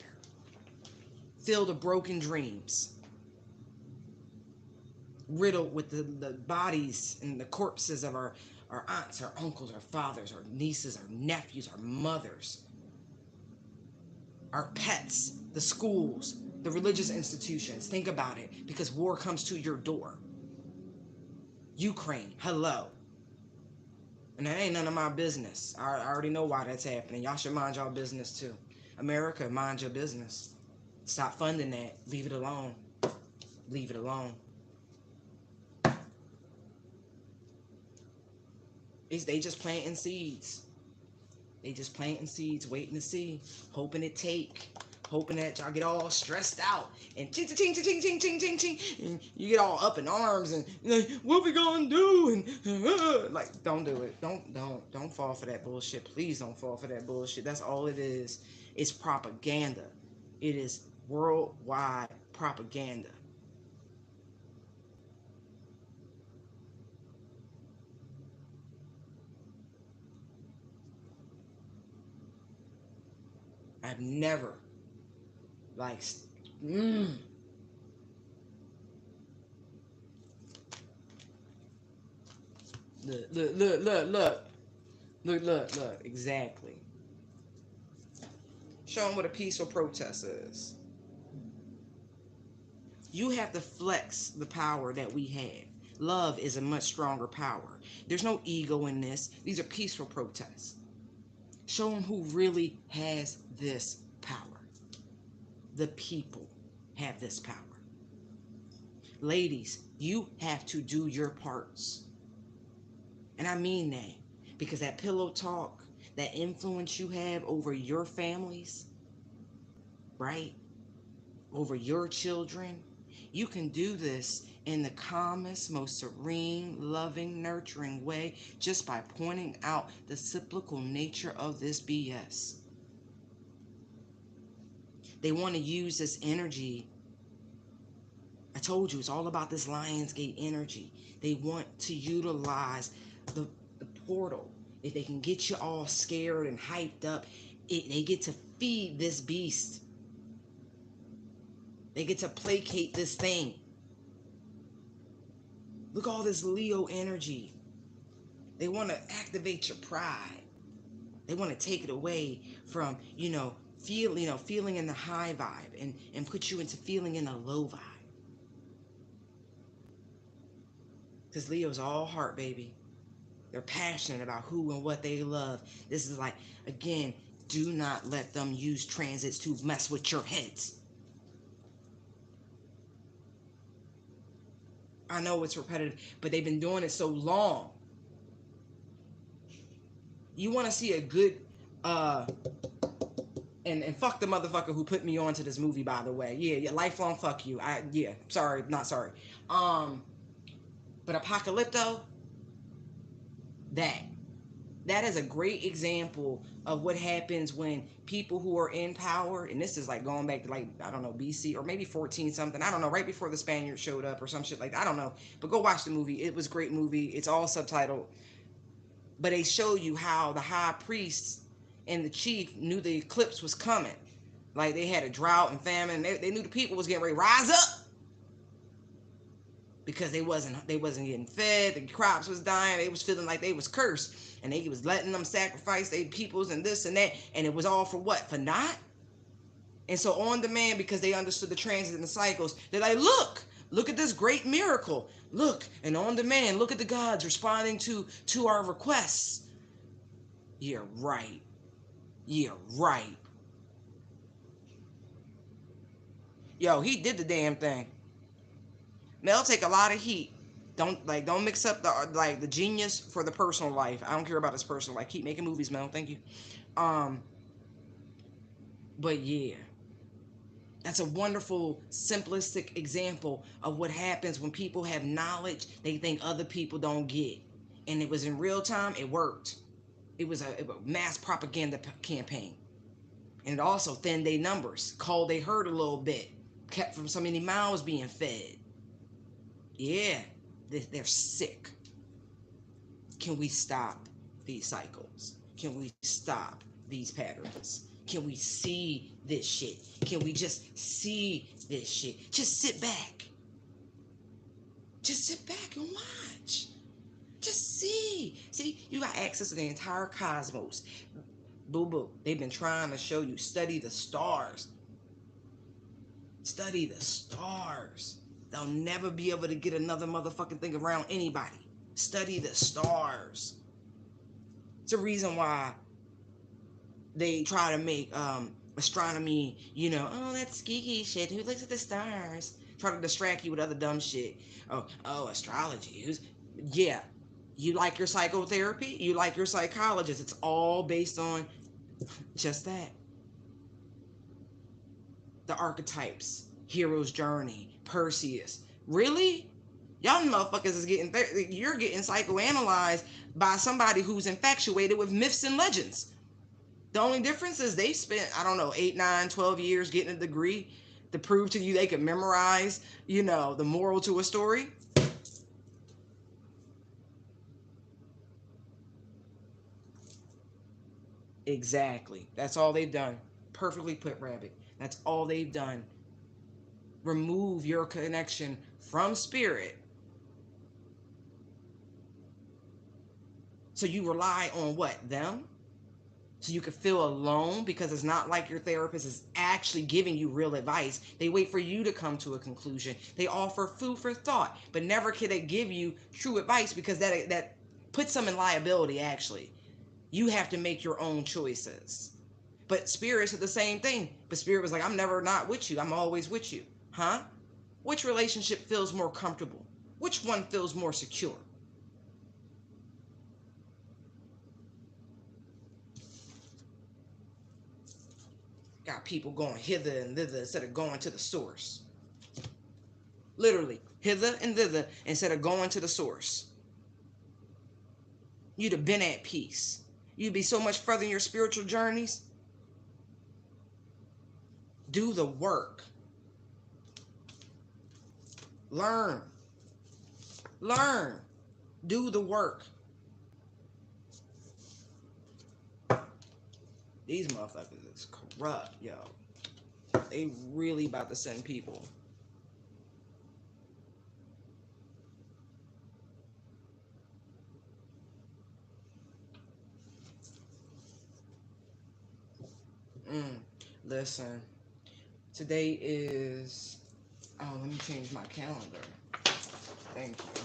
Filled with broken dreams. Riddled with the bodies and the corpses of our aunts, our uncles, our fathers, our nieces, our nephews, our mothers, our pets, the schools, the religious institutions. Think about it, because war comes to your door. Ukraine, hello. And that ain't none of my business. I already know why that's happening. Y'all should mind y'all business too. America, mind your business. Stop funding that. Leave it alone. Leave it alone. They just planting seeds. They just planting seeds, waiting to see, hoping it take, hoping that y'all get all stressed out and ching ching ching ching ching ching ching ching, and you get all up in arms and like, what we gonna do? And like, don't do it. Don't fall for that bullshit. Please don't fall for that bullshit. That's all it is. It's propaganda. It is worldwide propaganda. I've never like Look, look, look, look, look. Look, look, look. Exactly. Show them what a peaceful protest is. You have to flex the power that we have. Love is a much stronger power. There's no ego in this. These are peaceful protests. Show them who really has this power. The people have this power. Ladies, you have to do your parts. And I mean that because that pillow talk, that influence you have over your families, right? Over your children, you can do this in the calmest, most serene, loving, nurturing way just by pointing out the cyclical nature of this BS. They want to use this energy. I told you it's all about this Lionsgate energy. They want to utilize the, the portal. If they can get you all scared and hyped up, they get to feed this beast. They get to placate this thing. Look at all this Leo energy. They want to activate your pride. They want to take it away from, feeling in the high vibe and put you into feeling in a low vibe. Because Leo's all heart, baby. They're passionate about who and what they love. This is like, again, do not let them use transits to mess with your heads. I know it's repetitive, but they've been doing it so long. You want to see a good, and fuck the motherfucker who put me on to this movie, by the way. Yeah, lifelong fuck you. Sorry, not sorry. But Apocalypto, that is a great example of what happens when people who are in power, and this is like going back to like, I don't know, BC or maybe 14 something, I don't know, right before the Spaniards showed up or some shit like that, I don't know. But go watch the movie. It was a great movie. It's all subtitled. But they show you how the high priests and the chief knew the eclipse was coming. Like they had a drought and famine. They knew the people was getting ready to rise up because they wasn't getting fed. The crops was dying. They was feeling like they was cursed, and they was letting them sacrifice their peoples and this and that. And it was all for what? For naught. And so on demand, because they understood the transit and the cycles, they're like, look at this great miracle. Look, and on demand, look at the gods responding to our requests. Yeah, right. Yeah, right. Yo, he did the damn thing. They'll take a lot of heat. Don't mix up the genius for the personal life. I don't care about his personal life. Keep making movies, Mel. Thank you. Um, but yeah, that's a wonderful, simplistic example of what happens when people have knowledge they think other people don't get. And it was in real time. It worked. It was a mass propaganda campaign. And it also thinned their numbers, called they hurt a little bit, kept from so many mouths being fed. Yeah, they're sick. Can we stop these cycles? Can we stop these patterns? Can we see this shit? Can we just see this shit? Just sit back. Just sit back and watch. Just see. See, you got access to the entire cosmos. Boo boo. They've been trying to show you. Study the stars. Study the stars. They'll never be able to get another motherfucking thing around anybody. Study the stars. It's a reason why they try to make astronomy, oh, that's geeky shit. Who looks at the stars? Try to distract you with other dumb shit. Oh, astrology. Yeah. You like your psychotherapy? You like your psychologist? It's all based on just that. The archetypes, hero's journey, Perseus. Really? Y'all motherfuckers is you're getting psychoanalyzed by somebody who's infatuated with myths and legends. The only difference is they spent, I don't know, 8, 9, 12 years getting a degree to prove to you they could memorize, the moral to a story. Exactly. That's all they've done. Perfectly put, Rabbit. That's all they've done. Remove your connection from spirit So you rely on what? Them? So you can feel alone, because it's not like your therapist is actually giving you real advice. They wait for you to come to a conclusion. They offer food for thought, but never can they give you true advice, because that puts them in liability. Actually, you have to make your own choices. But spirit said the same thing. But spirit was like, I'm never not with you. I'm always with you. Huh? Which relationship feels more comfortable? Which one feels more secure? Got people going hither and thither instead of going to the source. Literally, hither and thither instead of going to the source. You'd have been at peace. You'd be so much further in your spiritual journeys. Do the work. Learn. Learn. Do the work. These motherfuckers is corrupt, yo. They really about to send people. Listen, today is, oh, let me change my calendar. Thank you.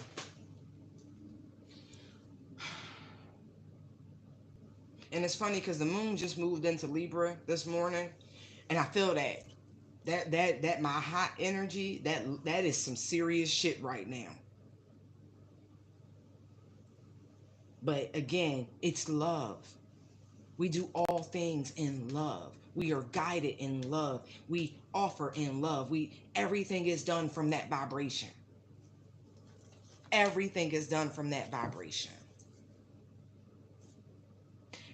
And it's funny because the moon just moved into Libra this morning, and I feel that my hot energy, that is some serious shit right now. But again, it's love. We do all things in love. We are guided in love. We offer in love. Everything is done from that vibration. Everything is done from that vibration.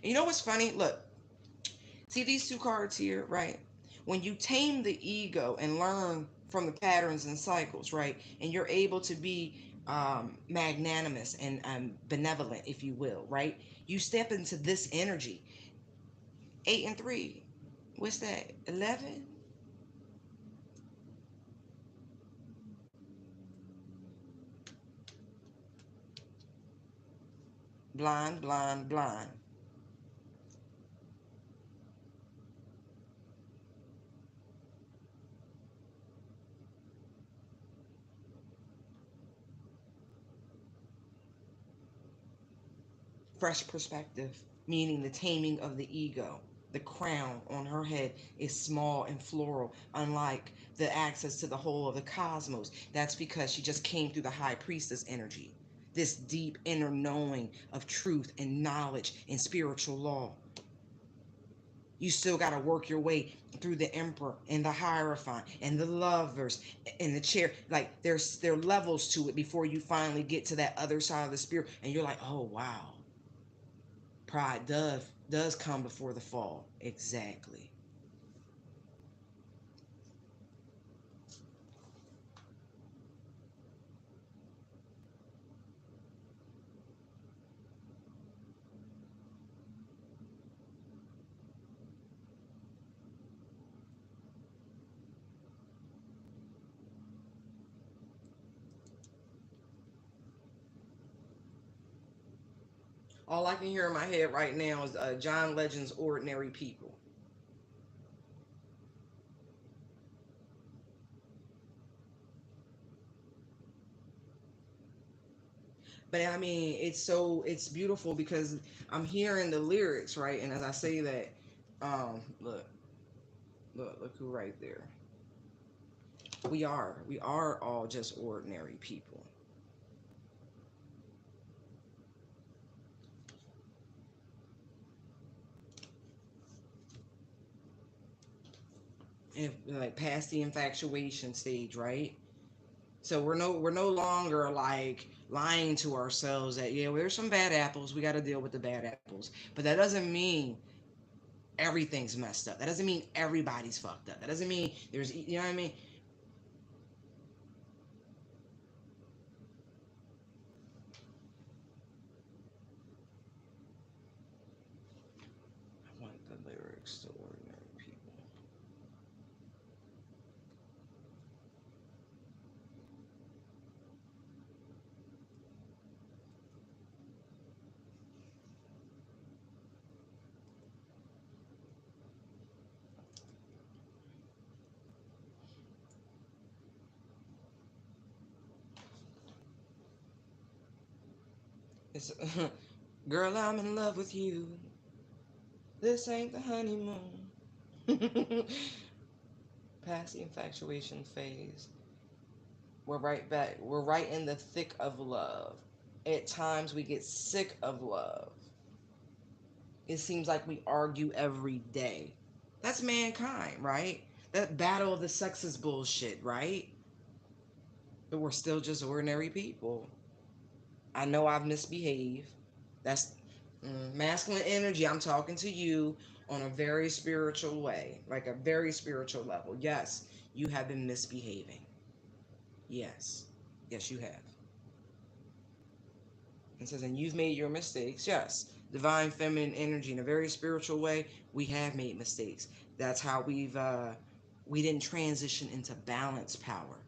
And you know what's funny? Look, see these two cards here, right? When you tame the ego and learn from the patterns and cycles, right? And you're able to be magnanimous and benevolent, if you will, right? You step into this energy. 8 and 3. What's that? 11? Blind, blind, blind. Fresh perspective, meaning the taming of the ego. The crown on her head is small and floral, unlike the access to the whole of the cosmos. That's because she just came through the high priestess energy. This deep inner knowing of truth and knowledge and spiritual law. You still got to work your way through the emperor and the hierophant and the lovers and the chair. Like there are levels to it before you finally get to that other side of the spirit, and you're like, oh wow, pride does come before the fall. Exactly. All I can hear in my head right now is John Legend's "Ordinary People." But I mean, it's beautiful because I'm hearing the lyrics, right? And as I say that, look who right there. We are all just ordinary people. And like past the infatuation stage, right? So we're no longer like lying to ourselves that, yeah, well, there's some bad apples, we got to deal with the bad apples. But that doesn't mean everything's messed up. That doesn't mean everybody's fucked up. That doesn't mean there's, you know what I mean? I want the lyrics to ordinary people. It's girl, I'm in love with you. This ain't the honeymoon. Past the infatuation phase. We're right back. We're right in the thick of love. At times we get sick of love. It seems like we argue every day. That's mankind, right? That battle of the sexes bullshit, right? But we're still just ordinary people. I know I've misbehaved. That's masculine energy. I'm talking to you on a very spiritual way, like a very spiritual level. Yes, you have been misbehaving. Yes. Yes, you have. It says, and you've made your mistakes. Yes. Divine feminine energy in a very spiritual way, we have made mistakes. That's how we didn't transition into balance power.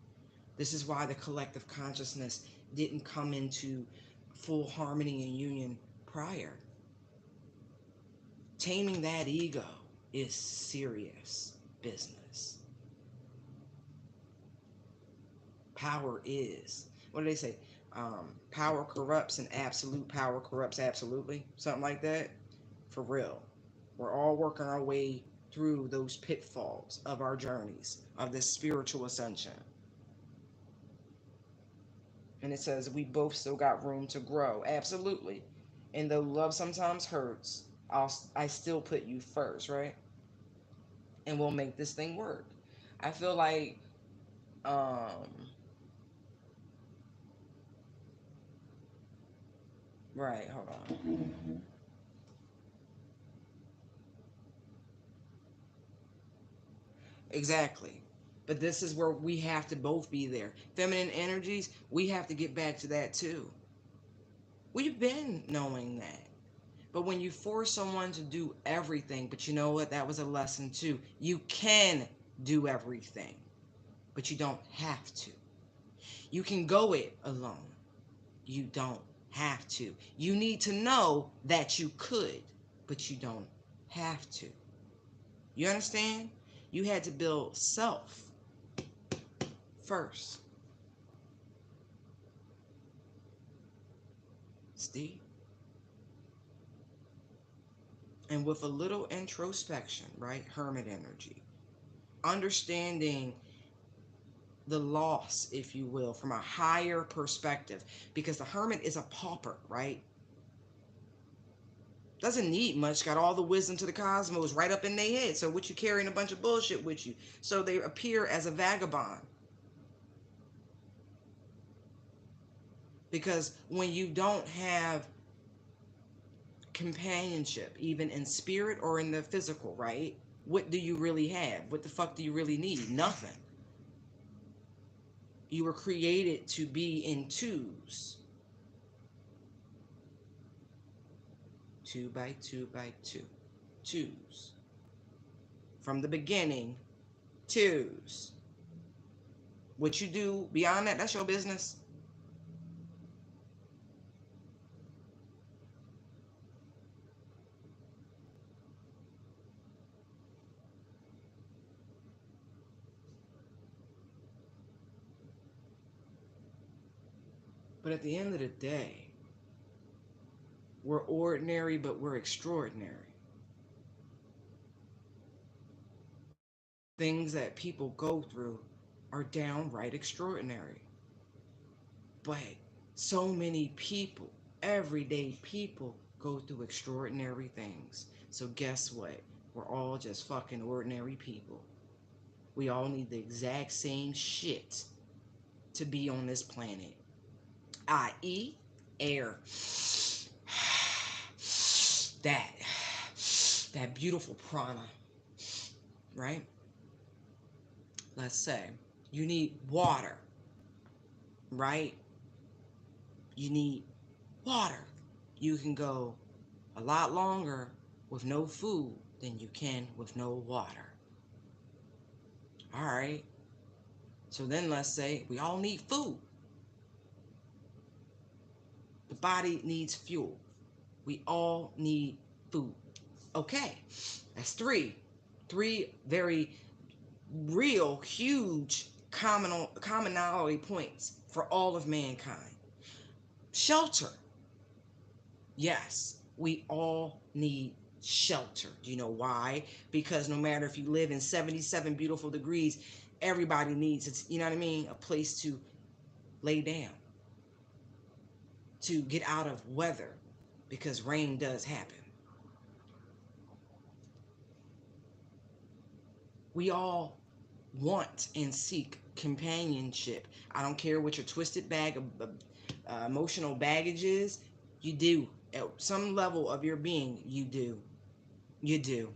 This is why the collective consciousness didn't come into full harmony and union prior. Taming that ego is serious business. Power is, what do they say? Power corrupts and absolute power corrupts absolutely. Something like that. For real. We're all working our way through those pitfalls of our journeys, of this spiritual ascension. And it says we both still got room to grow. Absolutely. And though love sometimes hurts, I still put you first, right? And we'll make this thing work. I feel like um right, hold on. Exactly. But this is where we have to both be there. Feminine energies, we have to get back to that too. We've been knowing that. But when you force someone to do everything, but you know what? That was a lesson too. You can do everything, but you don't have to. You can go it alone. You don't have to. You need to know that you could, but you don't have to. You understand? You had to build self first. Steve? And with a little introspection, right? Hermit energy. Understanding the loss, if you will, from a higher perspective. Because the hermit is a pauper, right? Doesn't need much, got all the wisdom to the cosmos right up in their head. So what you carrying a bunch of bullshit with you. So they appear as a vagabond. Because when you don't have companionship, even in spirit or in the physical, right? What do you really have? What the fuck do you really need? Nothing. You were created to be in twos. 2 by 2 by 2. Twos. From the beginning, twos. What you do beyond that, that's your business. But at the end of the day, we're ordinary, but we're extraordinary. Things that people go through are downright extraordinary. But so many people, everyday people, go through extraordinary things. So guess what? We're all just fucking ordinary people. We all need the exact same shit to be on this planet, i.e., air. That that beautiful prana, right? Let's say you need water, right? You need water. You can go a lot longer with no food than you can with no water. All right. So then let's say we all need food. The body needs fuel. We all need food. Okay. That's three. Three very real, huge commonality points for all of mankind. Shelter. Yes, we all need shelter. Do you know why? Because no matter if you live in 77 beautiful degrees, everybody needs it. You know what I mean? A place to lay down, to get out of weather, because rain does happen. We all want and seek companionship. I don't care what your twisted bag of emotional baggage is. You do. At some level of your being, you do. You do.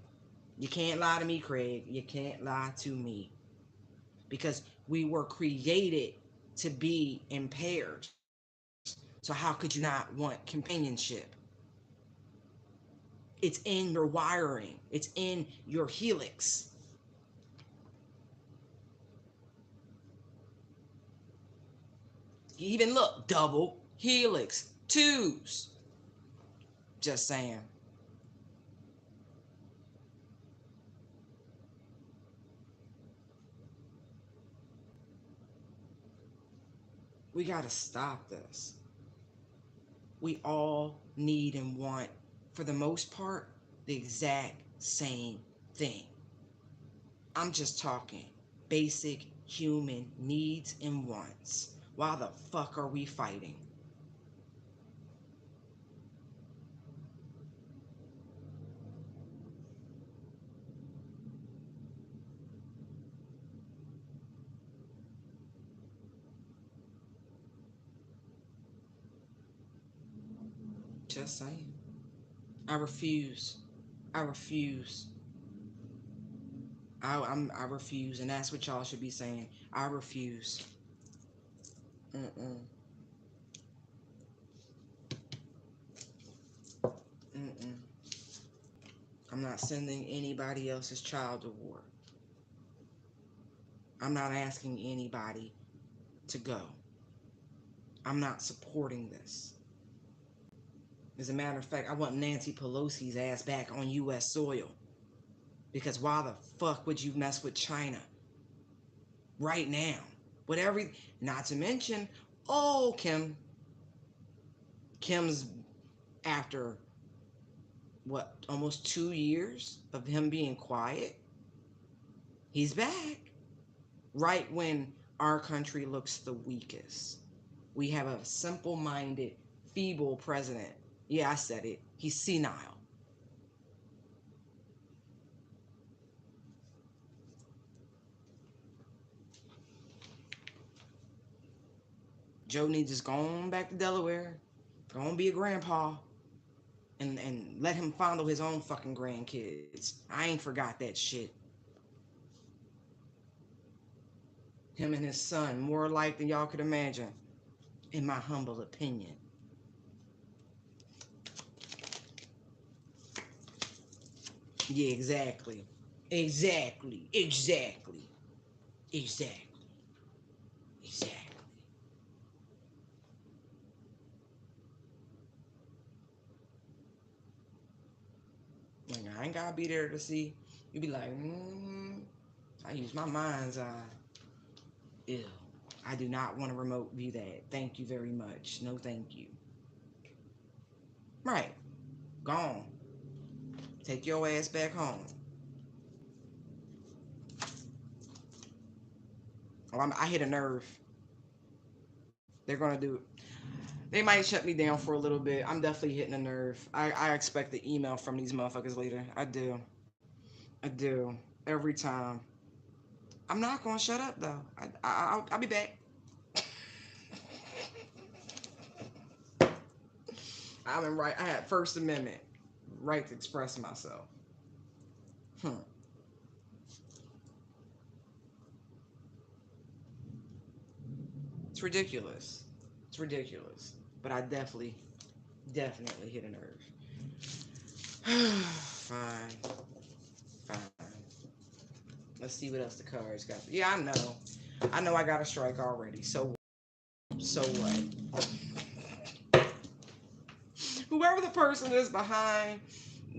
You can't lie to me, Craig. You can't lie to me. Because we were created to be in pairs. So how could you not want companionship? It's in your wiring. It's in your helix. Even look, double helix, twos. Just saying. We got to stop this. We all need and want, for the most part, the exact same thing. I'm just talking basic human needs and wants. Why the fuck are we fighting? Just saying. I refuse. I refuse. I refuse, and that's what y'all should be saying. I refuse. Mm-mm. Mm-mm. I'm not sending anybody else's child to war. I'm not asking anybody to go. I'm not supporting this. As a matter of fact, I want Nancy Pelosi's ass back on U.S. soil. Because why the fuck would you mess with China right now? With every, not to mention, oh, Kim's after what, almost 2 years of him being quiet, he's back. Right when our country looks the weakest. We have a simple minded, feeble president. Yeah, I said it. He's senile. Joe needs to just go on back to Delaware, go on be a grandpa, and let him fondle his own fucking grandkids. I ain't forgot that shit. Him and his son, more alike than y'all could imagine, in my humble opinion. Yeah, exactly. Exactly. Exactly. Exactly. Exactly. Like, I ain't gotta be there to see. You be like, I use my mind's eye. Ew. I do not want to remote view that. Thank you very much. No, thank you. Right. Gone. Take your ass back home. Oh, I hit a nerve. They're gonna do. They might shut me down for a little bit. I'm definitely hitting a nerve. I expect the email from these motherfuckers later. I do. I do. Every time. I'm not gonna shut up though. I'll be back. I'm in right. I had First Amendment right to express myself. Hmm. It's ridiculous. It's ridiculous. But I definitely hit a nerve. Fine. Fine. Let's see what else the cards got. Yeah, I know. I know I got a strike already. So what? Whoever the person is behind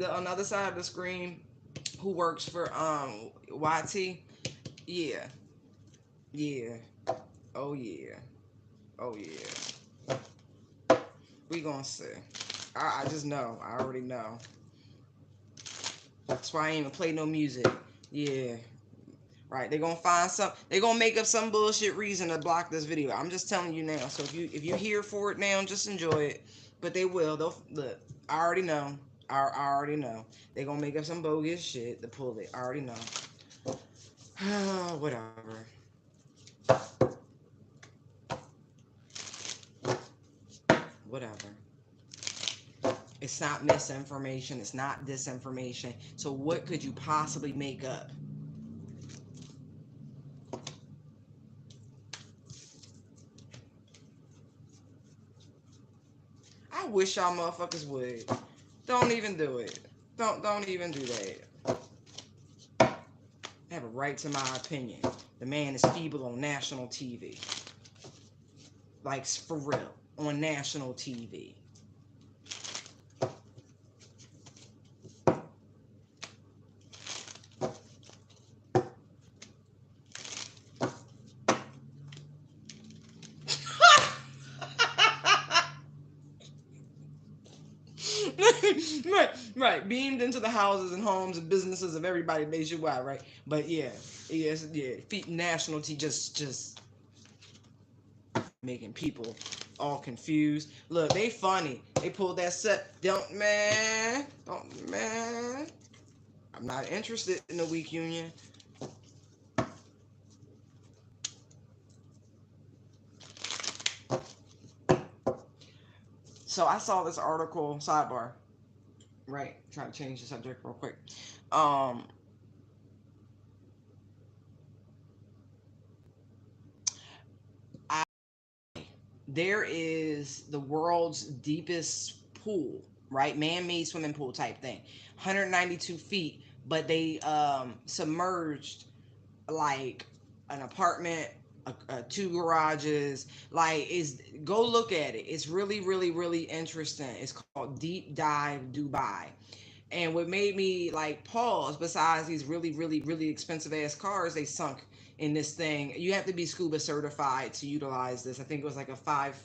on the other side of the screen who works for YT, yeah. Yeah. Oh yeah. Oh yeah. We gonna see. I just know. I already know. That's why I ain't even play no music. Yeah. Right. They're gonna find some, they're gonna make up some bullshit reason to block this video. I'm just telling you now. So if you here for it now, just enjoy it. But they will. They'll look. I already know. I already know. They're gonna make up some bogus shit to pull it. I already know. Whatever. Whatever. It's not misinformation. It's not disinformation. So what could you possibly make up? I wish y'all motherfuckers would. Don't even do it. Don't even do that. I have a right to my opinion. The man is feeble on national TV. Like, for real. On national TV. Right. Beamed into the houses and homes and businesses of everybody nationwide, right? But yeah, yes, yeah. National TV just making people all confused. Look, they funny. They pulled that set. Don't man. I'm not interested in the weak union. So I saw this article, sidebar. Right, trying to change the subject real quick. Um, I, there is the world's deepest pool, right? Man-made swimming pool type thing, 192 feet, but they submerged like an apartment, two garages. Like, is go look at it. It's really, really, really interesting. It's called Deep Dive Dubai. And what made me like pause, besides these really, really, really expensive ass cars they sunk in this thing, you have to be scuba certified to utilize this. I think it was like a 5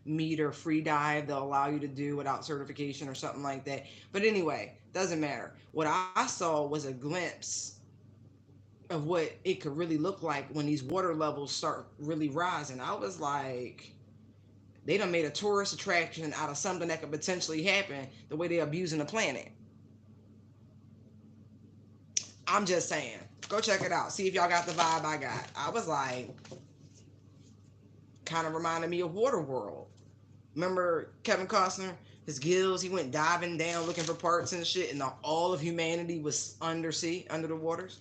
meter free dive they'll allow you to do without certification or something like that. But anyway, doesn't matter. What I saw was a glimpse of what it could really look like when these water levels start really rising. I was like, they done made a tourist attraction out of something that could potentially happen the way they're abusing the planet. I'm just saying. Go check it out. See if y'all got the vibe I got. I was like, kind of reminded me of Waterworld. Remember Kevin Costner? His gills, he went diving down looking for parts and shit, and all of humanity was undersea, under the waters.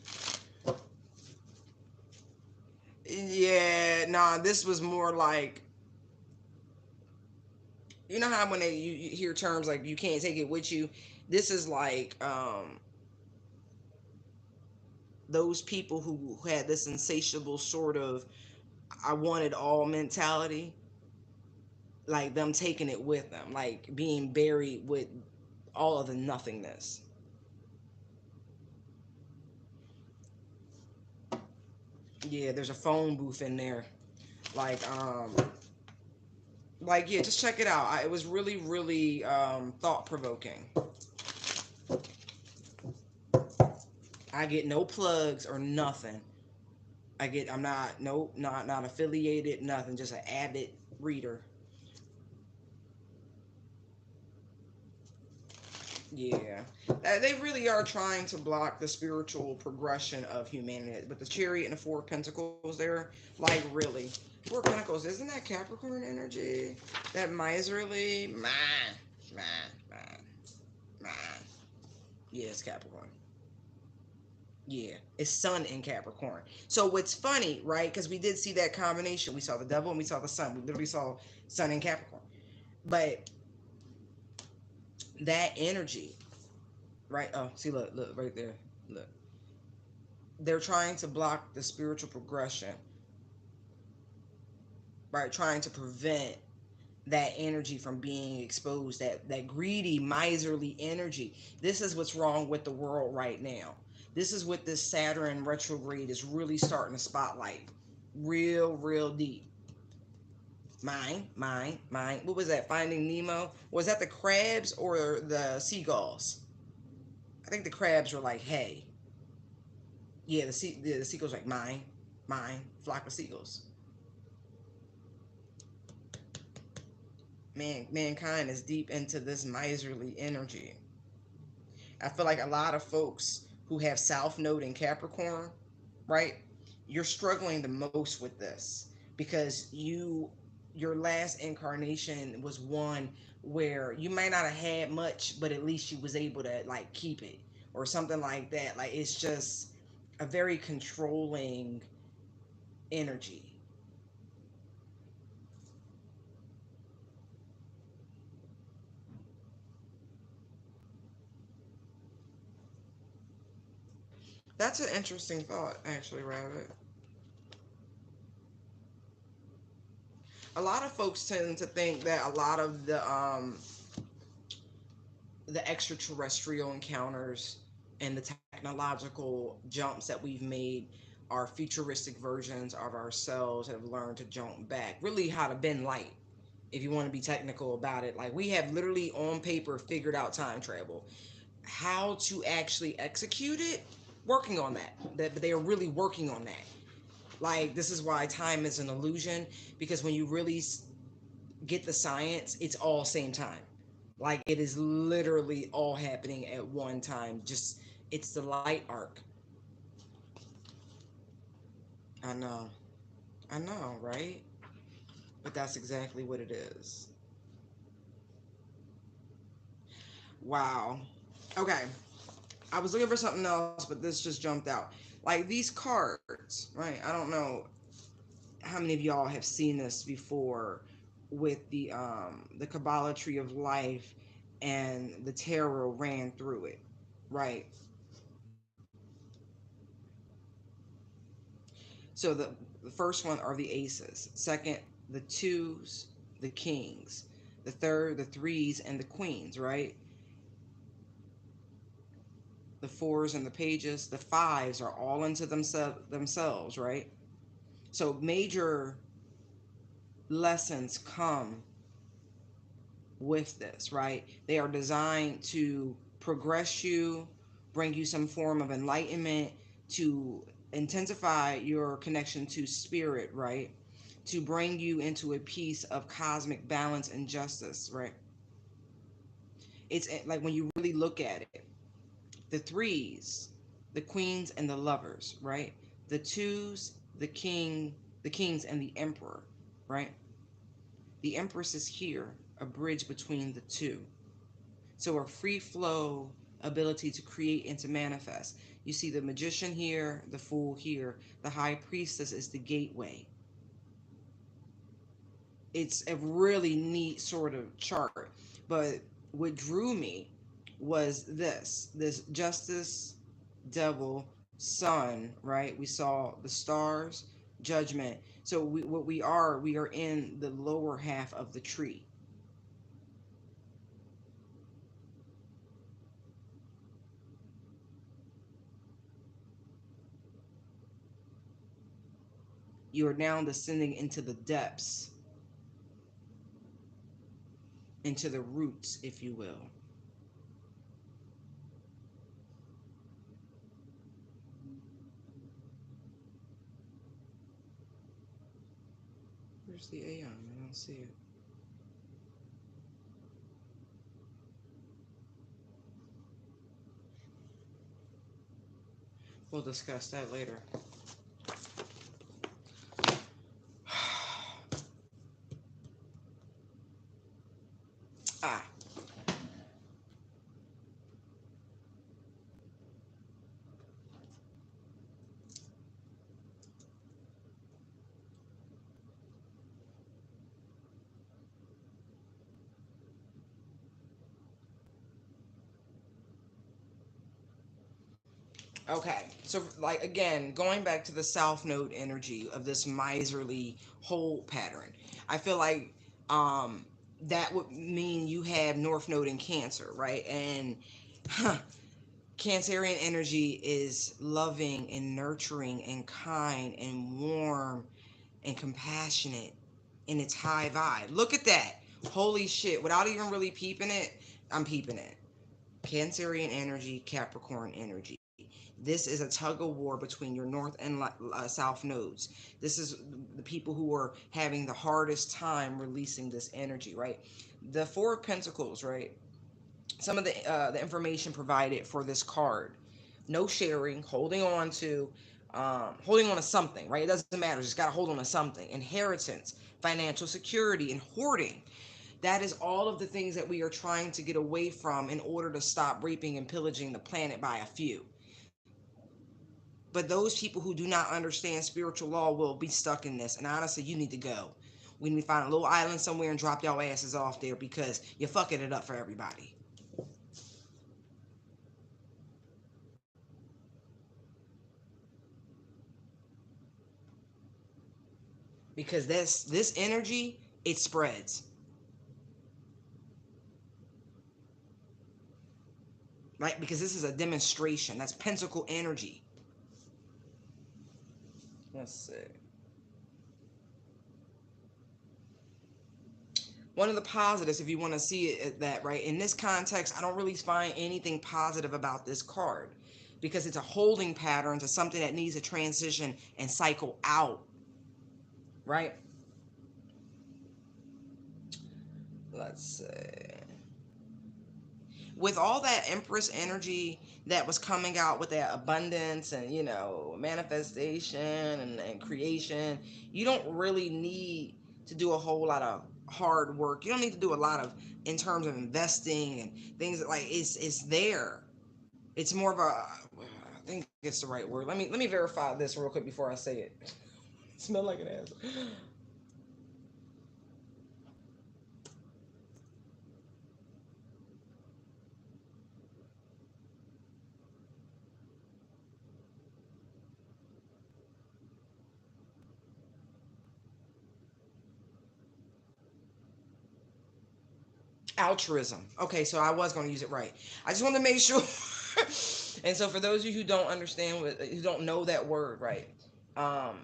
Yeah, nah, this was more like, you know how when you hear terms like you can't take it with you? This is like those people who had this insatiable sort of I want it all mentality, like them taking it with them, like being buried with all of the nothingness. Yeah, there's a phone booth in there. Like, yeah, just check it out. It was really, really thought provoking. I get no plugs or nothing. I'm not, nope, not affiliated, nothing. Just an avid reader. Yeah, they really are trying to block the spiritual progression of humanity. But the Chariot and the Four of Pentacles there, like really, Four of Pentacles, isn't that Capricorn energy? That miserly, man, man, man. Yeah, it's Capricorn. Yeah, it's Sun in Capricorn. So what's funny, right? Because we did see that combination. We saw the Devil and we saw the Sun. We literally saw Sun in Capricorn. But that energy, right? Oh, see, look right there. Look, they're trying to block the spiritual progression, right? Trying to prevent that energy from being exposed, that greedy, miserly energy. This is what's wrong with the world right now. This is what this Saturn retrograde is really starting to spotlight real, real deep. Mine. What was that? Finding Nemo? Was that the crabs or the seagulls? I think the crabs were like, hey. Yeah, the seagulls like mine, flock of seagulls. Mankind is deep into this miserly energy. I feel like a lot of folks who have South Node in Capricorn, right? You're struggling the most with this because your last incarnation was one where you might not have had much, but at least you was able to like keep it or something like that. Like it's just a very controlling energy. That's an interesting thought, actually, Rabbit. A lot of folks tend to think that a lot of the extraterrestrial encounters and the technological jumps that we've made are futuristic versions of ourselves that have learned to jump back. Really, how to bend light, if you want to be technical about it. Like, we have literally on paper figured out time travel. How to actually execute it, working on that. That they are really working on that. Like, this is why time is an illusion, because when you really get the science, it's all same time. Like it is literally all happening at one time. Just it's the light arc. I know. I know, right? But that's exactly what it is. Wow. Okay. I was looking for something else, but this just jumped out. Like these cards, right? I don't know how many of y'all have seen this before with the Kabbalah tree of life and the tarot ran through it, right? So the first one are the aces. Second, the twos, the kings. The third, the threes, and the queens, right? The fours and the pages. The fives are all into themselves, right? So major lessons come with this, right? They are designed to progress you, bring you some form of enlightenment, to intensify your connection to spirit, right? To bring you into a piece of cosmic balance and justice, right? It's like when you really look at it, the threes, the queens and the lovers, right? The twos, the kings and the emperor, right? The empress is here, a bridge between the two. So a free flow ability to create and to manifest. You see the magician here, the fool here, the high priestess is the gateway. It's a really neat sort of chart. But what drew me was this justice, devil, sun, right? We saw the stars, judgment. So what we are in the lower half of the tree. You are now descending into the depths, into the roots, if you will. Where's the AI? I don't see it. We'll discuss that later. Ah, okay. So, like, again, going back to the South Node energy of this miserly hold pattern, I feel like that would mean you have North Node in Cancer, right? And huh, Cancerian energy is loving and nurturing and kind and warm and compassionate and it's high vibe. Look at that. Holy shit. Without even really peeping it, I'm peeping it. Cancerian energy, Capricorn energy. This is a tug of war between your north and south nodes. This is the people who are having the hardest time releasing this energy, right? The Four of Pentacles, right? Some of the information provided for this card: no sharing, holding on to something, right? It doesn't matter, just got to hold on to something. Inheritance, financial security, and hoarding. That is all of the things that we are trying to get away from in order to stop raping and pillaging the planet by a few. But those people who do not understand spiritual law will be stuck in this. And honestly, you need to go. We need to find a little island somewhere and drop y'all asses off there, because you're fucking it up for everybody. Because this energy, it spreads. Right? Because this is a demonstration. That's pentacle energy. Let's see. One of the positives, if you want to see it, that right in this context, I don't really find anything positive about this card, because it's a holding pattern to something that needs a transition and cycle out, right? Let's see. With all that Empress energy that was coming out with that abundance and, manifestation and creation, you don't really need to do a whole lot of hard work. You don't need to do a lot of, in terms of investing and things that, like, it's there. It's more of a, I think it's the right word. Let me verify this real quick before I say it. Smell like an ass. Altruism. Okay, so I was going to use it right. I just want to make sure. And so, for those of you who don't understand, who don't know that word, right? Um,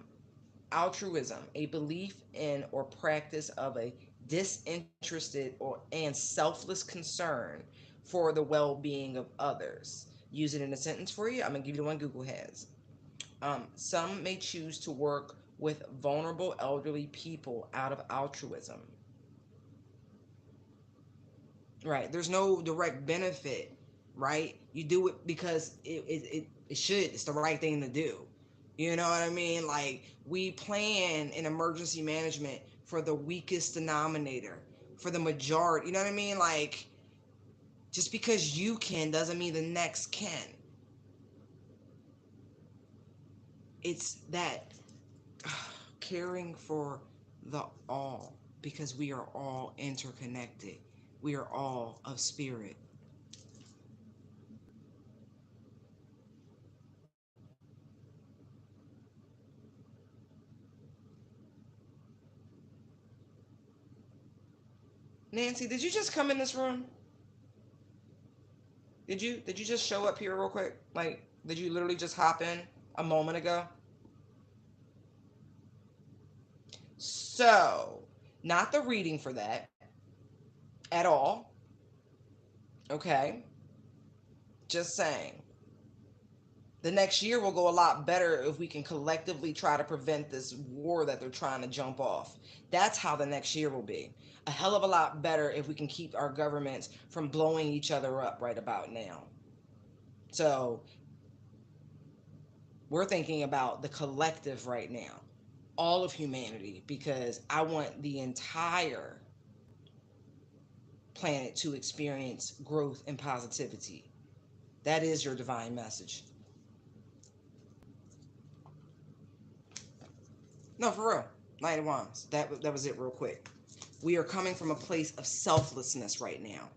Altruism, a belief in or practice of a disinterested or and selfless concern for the well-being of others. Use it in a sentence for you. I'm gonna give you the one Google has. Some may choose to work with vulnerable elderly people out of altruism. Right. There's no direct benefit, right? You do it because it should. It's the right thing to do. You know what I mean? Like, we plan in emergency management for the weakest denominator, for the majority. You know what I mean? Like, just because you can doesn't mean the next can. It's that caring for the all, because we are all interconnected. We are all of spirit. Nancy, did you just come in this room? Did you just show up here real quick? Like, did you literally just hop in a moment ago? So, not the reading for that at all. Okay. Just saying. The next year will go a lot better if we can collectively try to prevent this war that they're trying to jump off. That's how the next year will be. A hell of a lot better if we can keep our governments from blowing each other up right about now. So, we're thinking about the collective right now, all of humanity, because I want the entire planet to experience growth and positivity. That is your divine message. No, for real. Knight of Wands. That was it real quick. We are coming from a place of selflessness right now.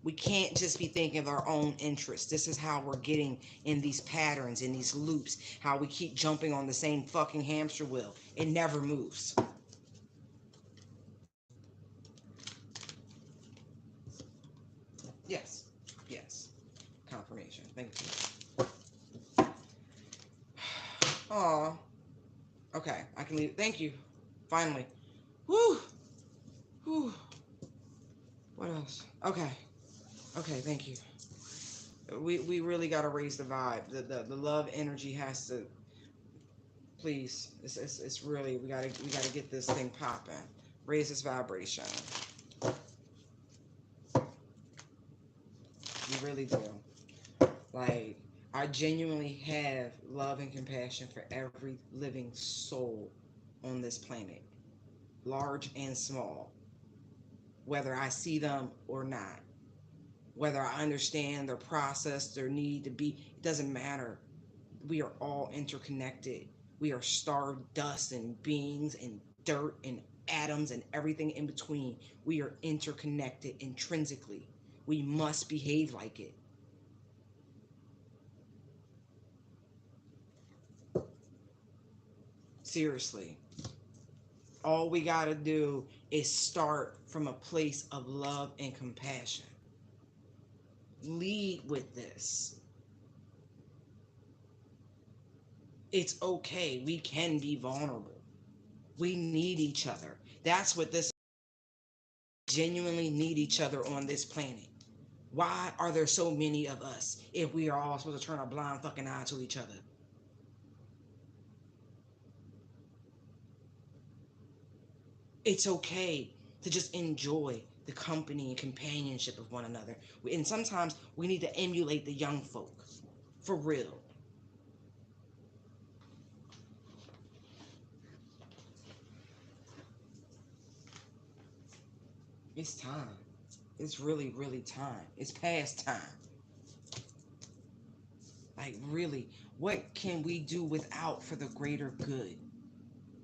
We can't just be thinking of our own interests. This is how we're getting in these patterns, in these loops, how we keep jumping on the same fucking hamster wheel. It never moves. Yes. Yes. Confirmation. Thank you. Aw. Okay, I can leave. Thank you. Finally. Whew. Whew. What else? Okay. Okay, thank you. We really gotta raise the vibe. The love energy has to, please. It's really, we gotta get this thing popping. Raise this vibration. We really do. Like, I genuinely have love and compassion for every living soul on this planet, large and small, whether I see them or not, whether I understand their process, their need to be, it doesn't matter. We are all interconnected. We are star dust and beings and dirt and atoms and everything in between. We are interconnected intrinsically. We must behave like it. Seriously. All we got to do is start from a place of love and compassion. Lead with this. It's okay. We can be vulnerable. We need each other. That's what this, genuinely need each other on this planet. Why are there so many of us if we are all supposed to turn a blind fucking eye to each other? It's okay to just enjoy the company and companionship of one another. And sometimes we need to emulate the young folk. For real. It's time. It's really, really time. It's past time. Like, really, what can we do without for the greater good?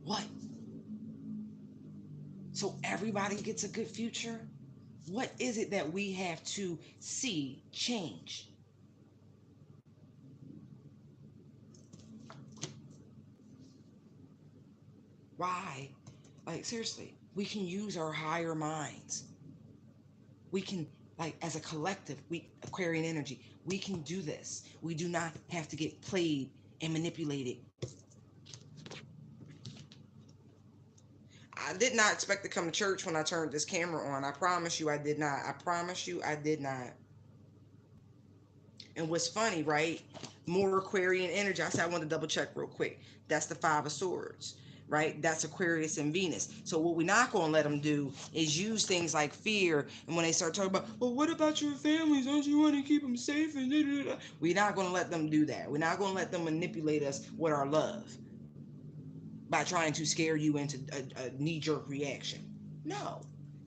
What? So everybody gets a good future? What is it that we have to see change? Why? Like, seriously, we can use our higher minds. We can, like, as a collective, we, Aquarian energy, we can do this. We do not have to get played and manipulated. I did not expect to come to church when I turned this camera on. I promise you I did not. I promise you I did not. And what's funny, right? More Aquarian energy. I said I wanted to double check real quick. That's the Five of Swords, right? That's Aquarius and Venus. So what we're not going to let them do is use things like fear. And when they start talking about, well, what about your families? Don't you want to keep them safe? And da, da, da. We're not going to let them do that. We're not going to let them manipulate us with our love by trying to scare you into a knee-jerk reaction. No,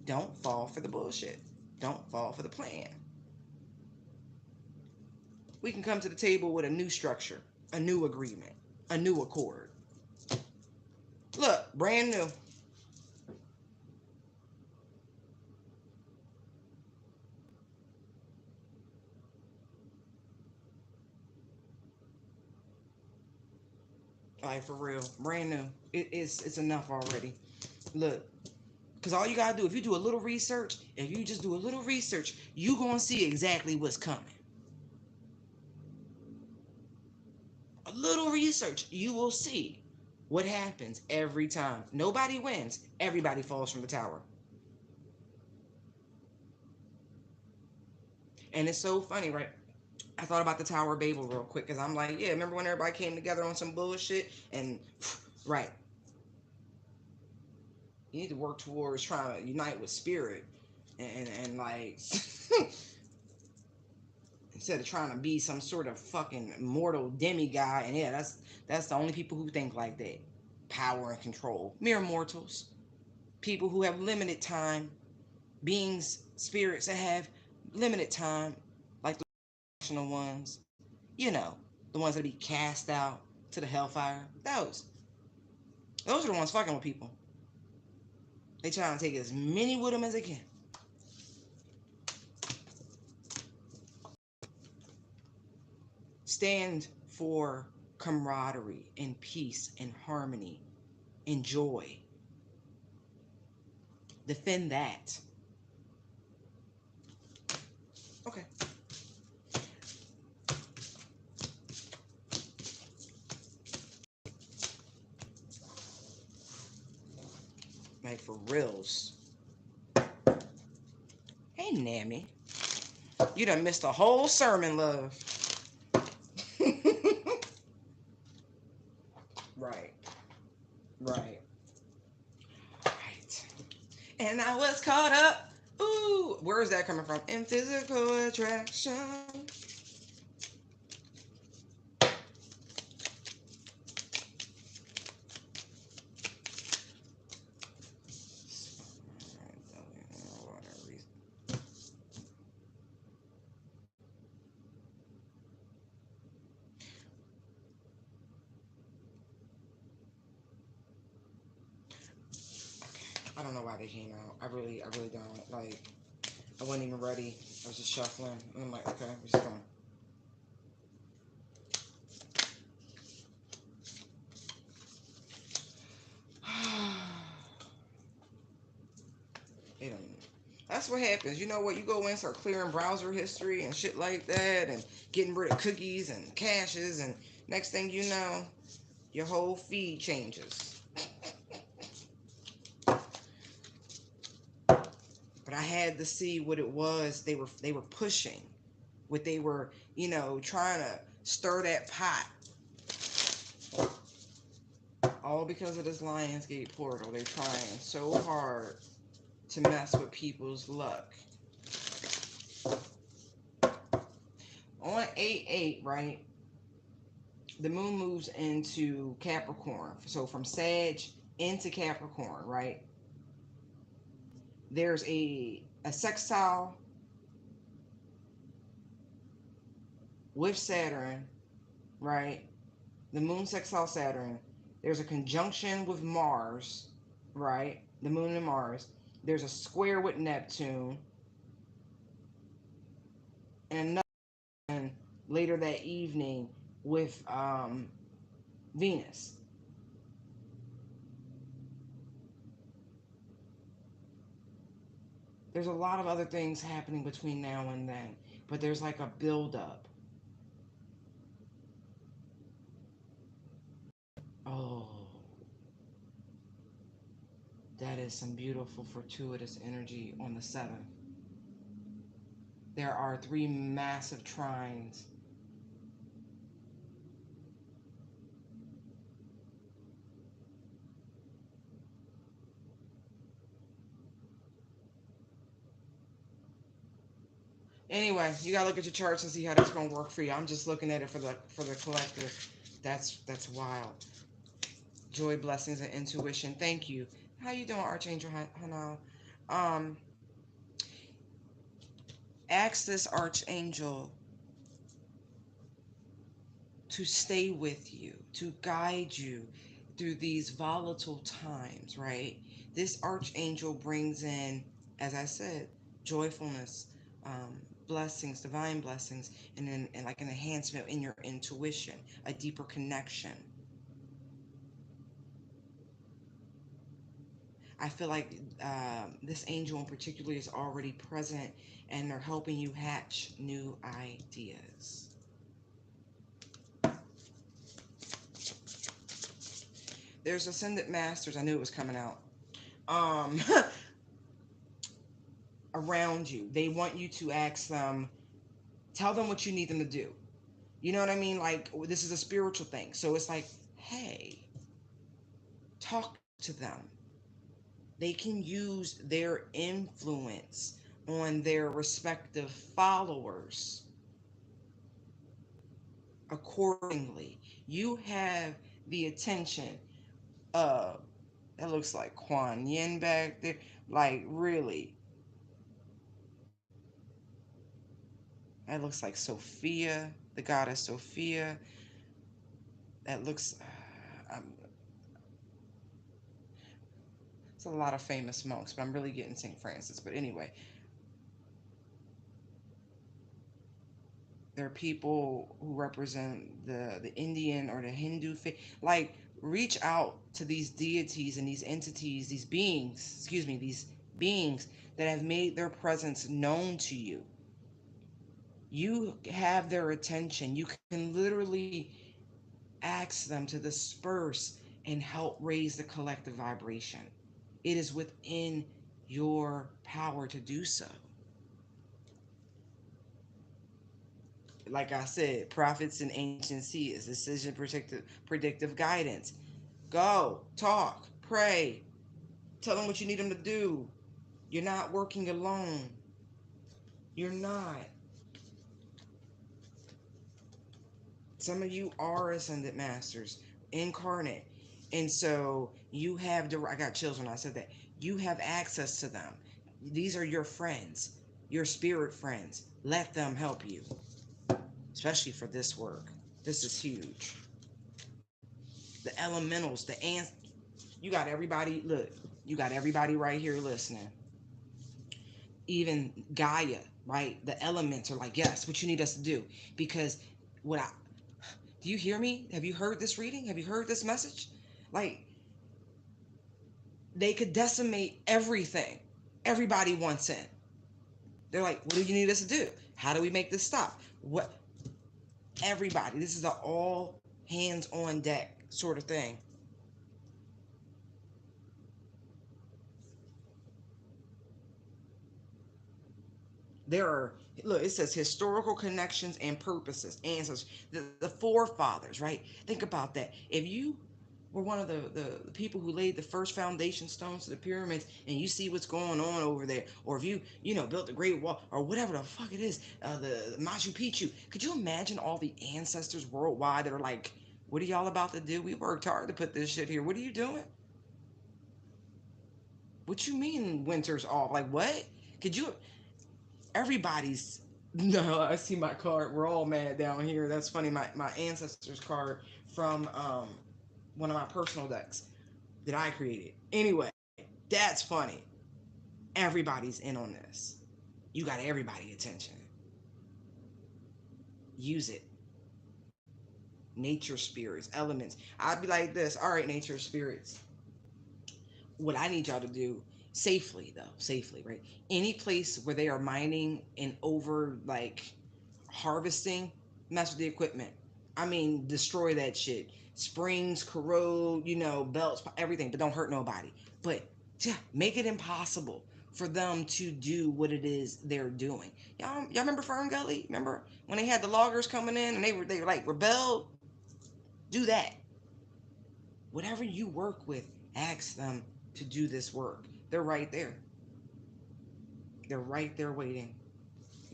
don't fall for the bullshit. Don't fall for the plan. We can come to the table with a new structure, a new agreement, a new accord. Look, brand new. Like, for real, brand new. It's enough already. Look, because all you gotta do, if you do a little research, if you just do a little research, you gonna see exactly what's coming. A little research, you will see what happens every time. Nobody wins. Everybody falls from the tower. And it's so funny, right? I thought about the Tower of Babel real quick because I'm like, yeah, remember when everybody came together on some bullshit? And right, you need to work towards trying to unite with spirit and like instead of trying to be some sort of fucking mortal demigod. And yeah, that's the only people who think like that. Power and control. Mere mortals. People who have limited time. Beings, spirits that have limited time, like the rational ones. You know, the ones that be cast out to the hellfire. Those are the ones fucking with people. They trying to take as many with them as they can. Stand for camaraderie and peace and harmony and joy. Defend that. Okay. Like for reals. Hey, Nammy. You done missed a whole sermon, love. Right. Right. Right. And I was caught up. Ooh, where is that coming from? In physical attraction. I don't know why they came out. I really don't. Like, I wasn't even ready. I was just shuffling. And I'm like, okay, we're just going. It don't. That's what happens. You know what? You go in, start clearing browser history and shit like that, and getting rid of cookies and caches, and next thing you know, your whole feed changes. But I had to see what it was they were pushing, what they were, trying to stir that pot. All because of this Lionsgate portal. They're trying so hard to mess with people's luck. On 8/8, right? The moon moves into Capricorn. So from Sag into Capricorn, right? There's a sextile with Saturn, right? The moon sextile Saturn. There's a conjunction with Mars, right? The moon and Mars. There's a square with Neptune, and another one later that evening with Venus. There's a lot of other things happening between now and then, but there's like a buildup. Oh, that is some beautiful fortuitous energy on the 7th. There are three massive trines. Anyway, you gotta look at your charts and see how that's gonna work for you. I'm just looking at it for the collective. That's wild. Joy, blessings, and intuition. Thank you. How you doing, Archangel Hanal? Um, ask this Archangel to stay with you, to guide you through these volatile times, right? This archangel brings in, as I said, joyfulness, blessings, divine blessings, and like an enhancement in your intuition, a deeper connection. I feel like this angel in particular is already present and they're helping you hatch new ideas. There's Ascendant Masters. I knew it was coming out. Um, around you. They want you to ask them, tell them what you need them to do. You know what I mean? Like, this is a spiritual thing. So it's like, hey, talk to them. They can use their influence on their respective followers accordingly. You have the attention of, that looks like Kuan Yin back there. Like, really, that looks like Sophia, the goddess Sophia. That looks, it's a lot of famous monks, but I'm really getting St. Francis. But anyway, there are people who represent the Indian or the Hindu faith. Like, reach out to these deities and these entities, these beings, excuse me, these beings that have made their presence known to you. You have their attention. You can literally ask them to disperse and help raise the collective vibration. It is within your power to do so. Like I said, prophets and ancient seers, decision predictive guidance. Go, talk, pray, tell them what you need them to do. You're not working alone. You're not. Some of you are ascended masters, incarnate. And so you have, I got chills when I said that. You have access to them. These are your friends, your spirit friends. Let them help you, especially for this work. This is huge. The elementals, the ants, you got everybody, look, you got everybody right here listening. Even Gaia, right? The elements are like, yes, what you need us to do. Because what I, do you hear me? Have you heard this reading? Have you heard this message? Like, they could decimate everything everybody wants in. They're like, what do you need us to do? How do we make this stop? What? Everybody, this is an all hands on deck sort of thing. There are, look, it says historical connections and purposes, ancestors, the forefathers, right? Think about that. If you were one of the people who laid the first foundation stones to the pyramids, and you see what's going on over there, or if you know, built the Great Wall, or whatever the fuck it is, the Machu Picchu, could you imagine all the ancestors worldwide that are like, what are y'all about to do? We worked hard to put this shit here. What are you doing? What you mean winter's off? Like what? Could you? Everybody's no, I see my card. We're all mad down here. That's funny. My ancestors card from one of my personal decks that I created. Anyway, that's funny. Everybody's in on this. You got everybody attention. Use it. Nature spirits, elements. I'd be like this. All right, nature spirits. What I need y'all to do safely though, safely, right? Any place where they are mining and over like harvesting, mess with the equipment. I mean, destroy that shit. Springs, corrode, you know, belts, everything, but don't hurt nobody. But yeah, make it impossible for them to do what it is they're doing. Y'all remember Fern Gully? Remember when they had the loggers coming in and they were like rebelled? Do that. Whatever you work with, ask them to do this work. They're right there. They're right there waiting.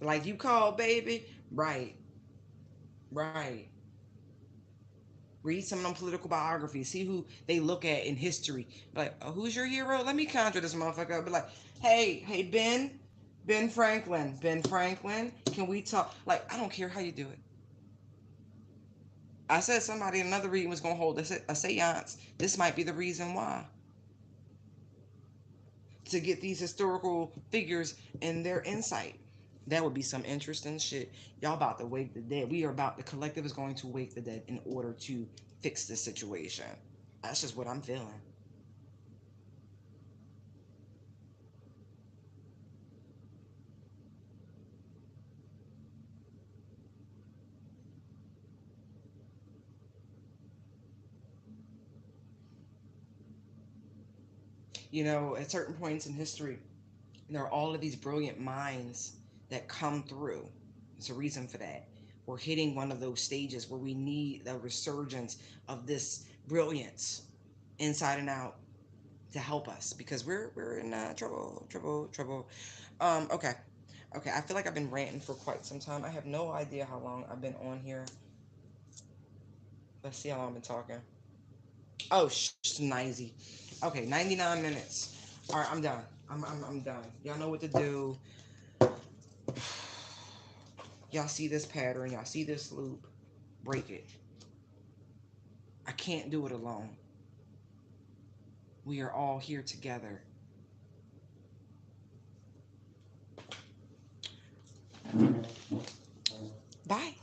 Like you called, baby. Right. Right. Read some of them political biographies. See who they look at in history. Like, oh, who's your hero? Let me conjure this motherfucker up. Be like, hey, Ben Franklin, Ben Franklin. Can we talk? Like, I don't care how you do it. I said somebody in another reading was gonna hold a seance. This might be the reason why. To get these historical figures and their insight. That would be some interesting shit. Y'all about to wake the dead. We are about, the collective is going to wake the dead in order to fix this situation. That's just what I'm feeling. You know, at certain points in history, there are all of these brilliant minds that come through. There's a reason for that. We're hitting one of those stages where we need the resurgence of this brilliance inside and out to help us because we're in trouble. Okay. Okay, I feel like I've been ranting for quite some time. I have no idea how long I've been on here. Let's see how long I've been talking. Oh, snazzy. Okay, 99 minutes. All right, I'm done. I'm done. Y'all know what to do. Y'all see this pattern. Y'all see this loop. Break it. I can't do it alone. We are all here together. Bye.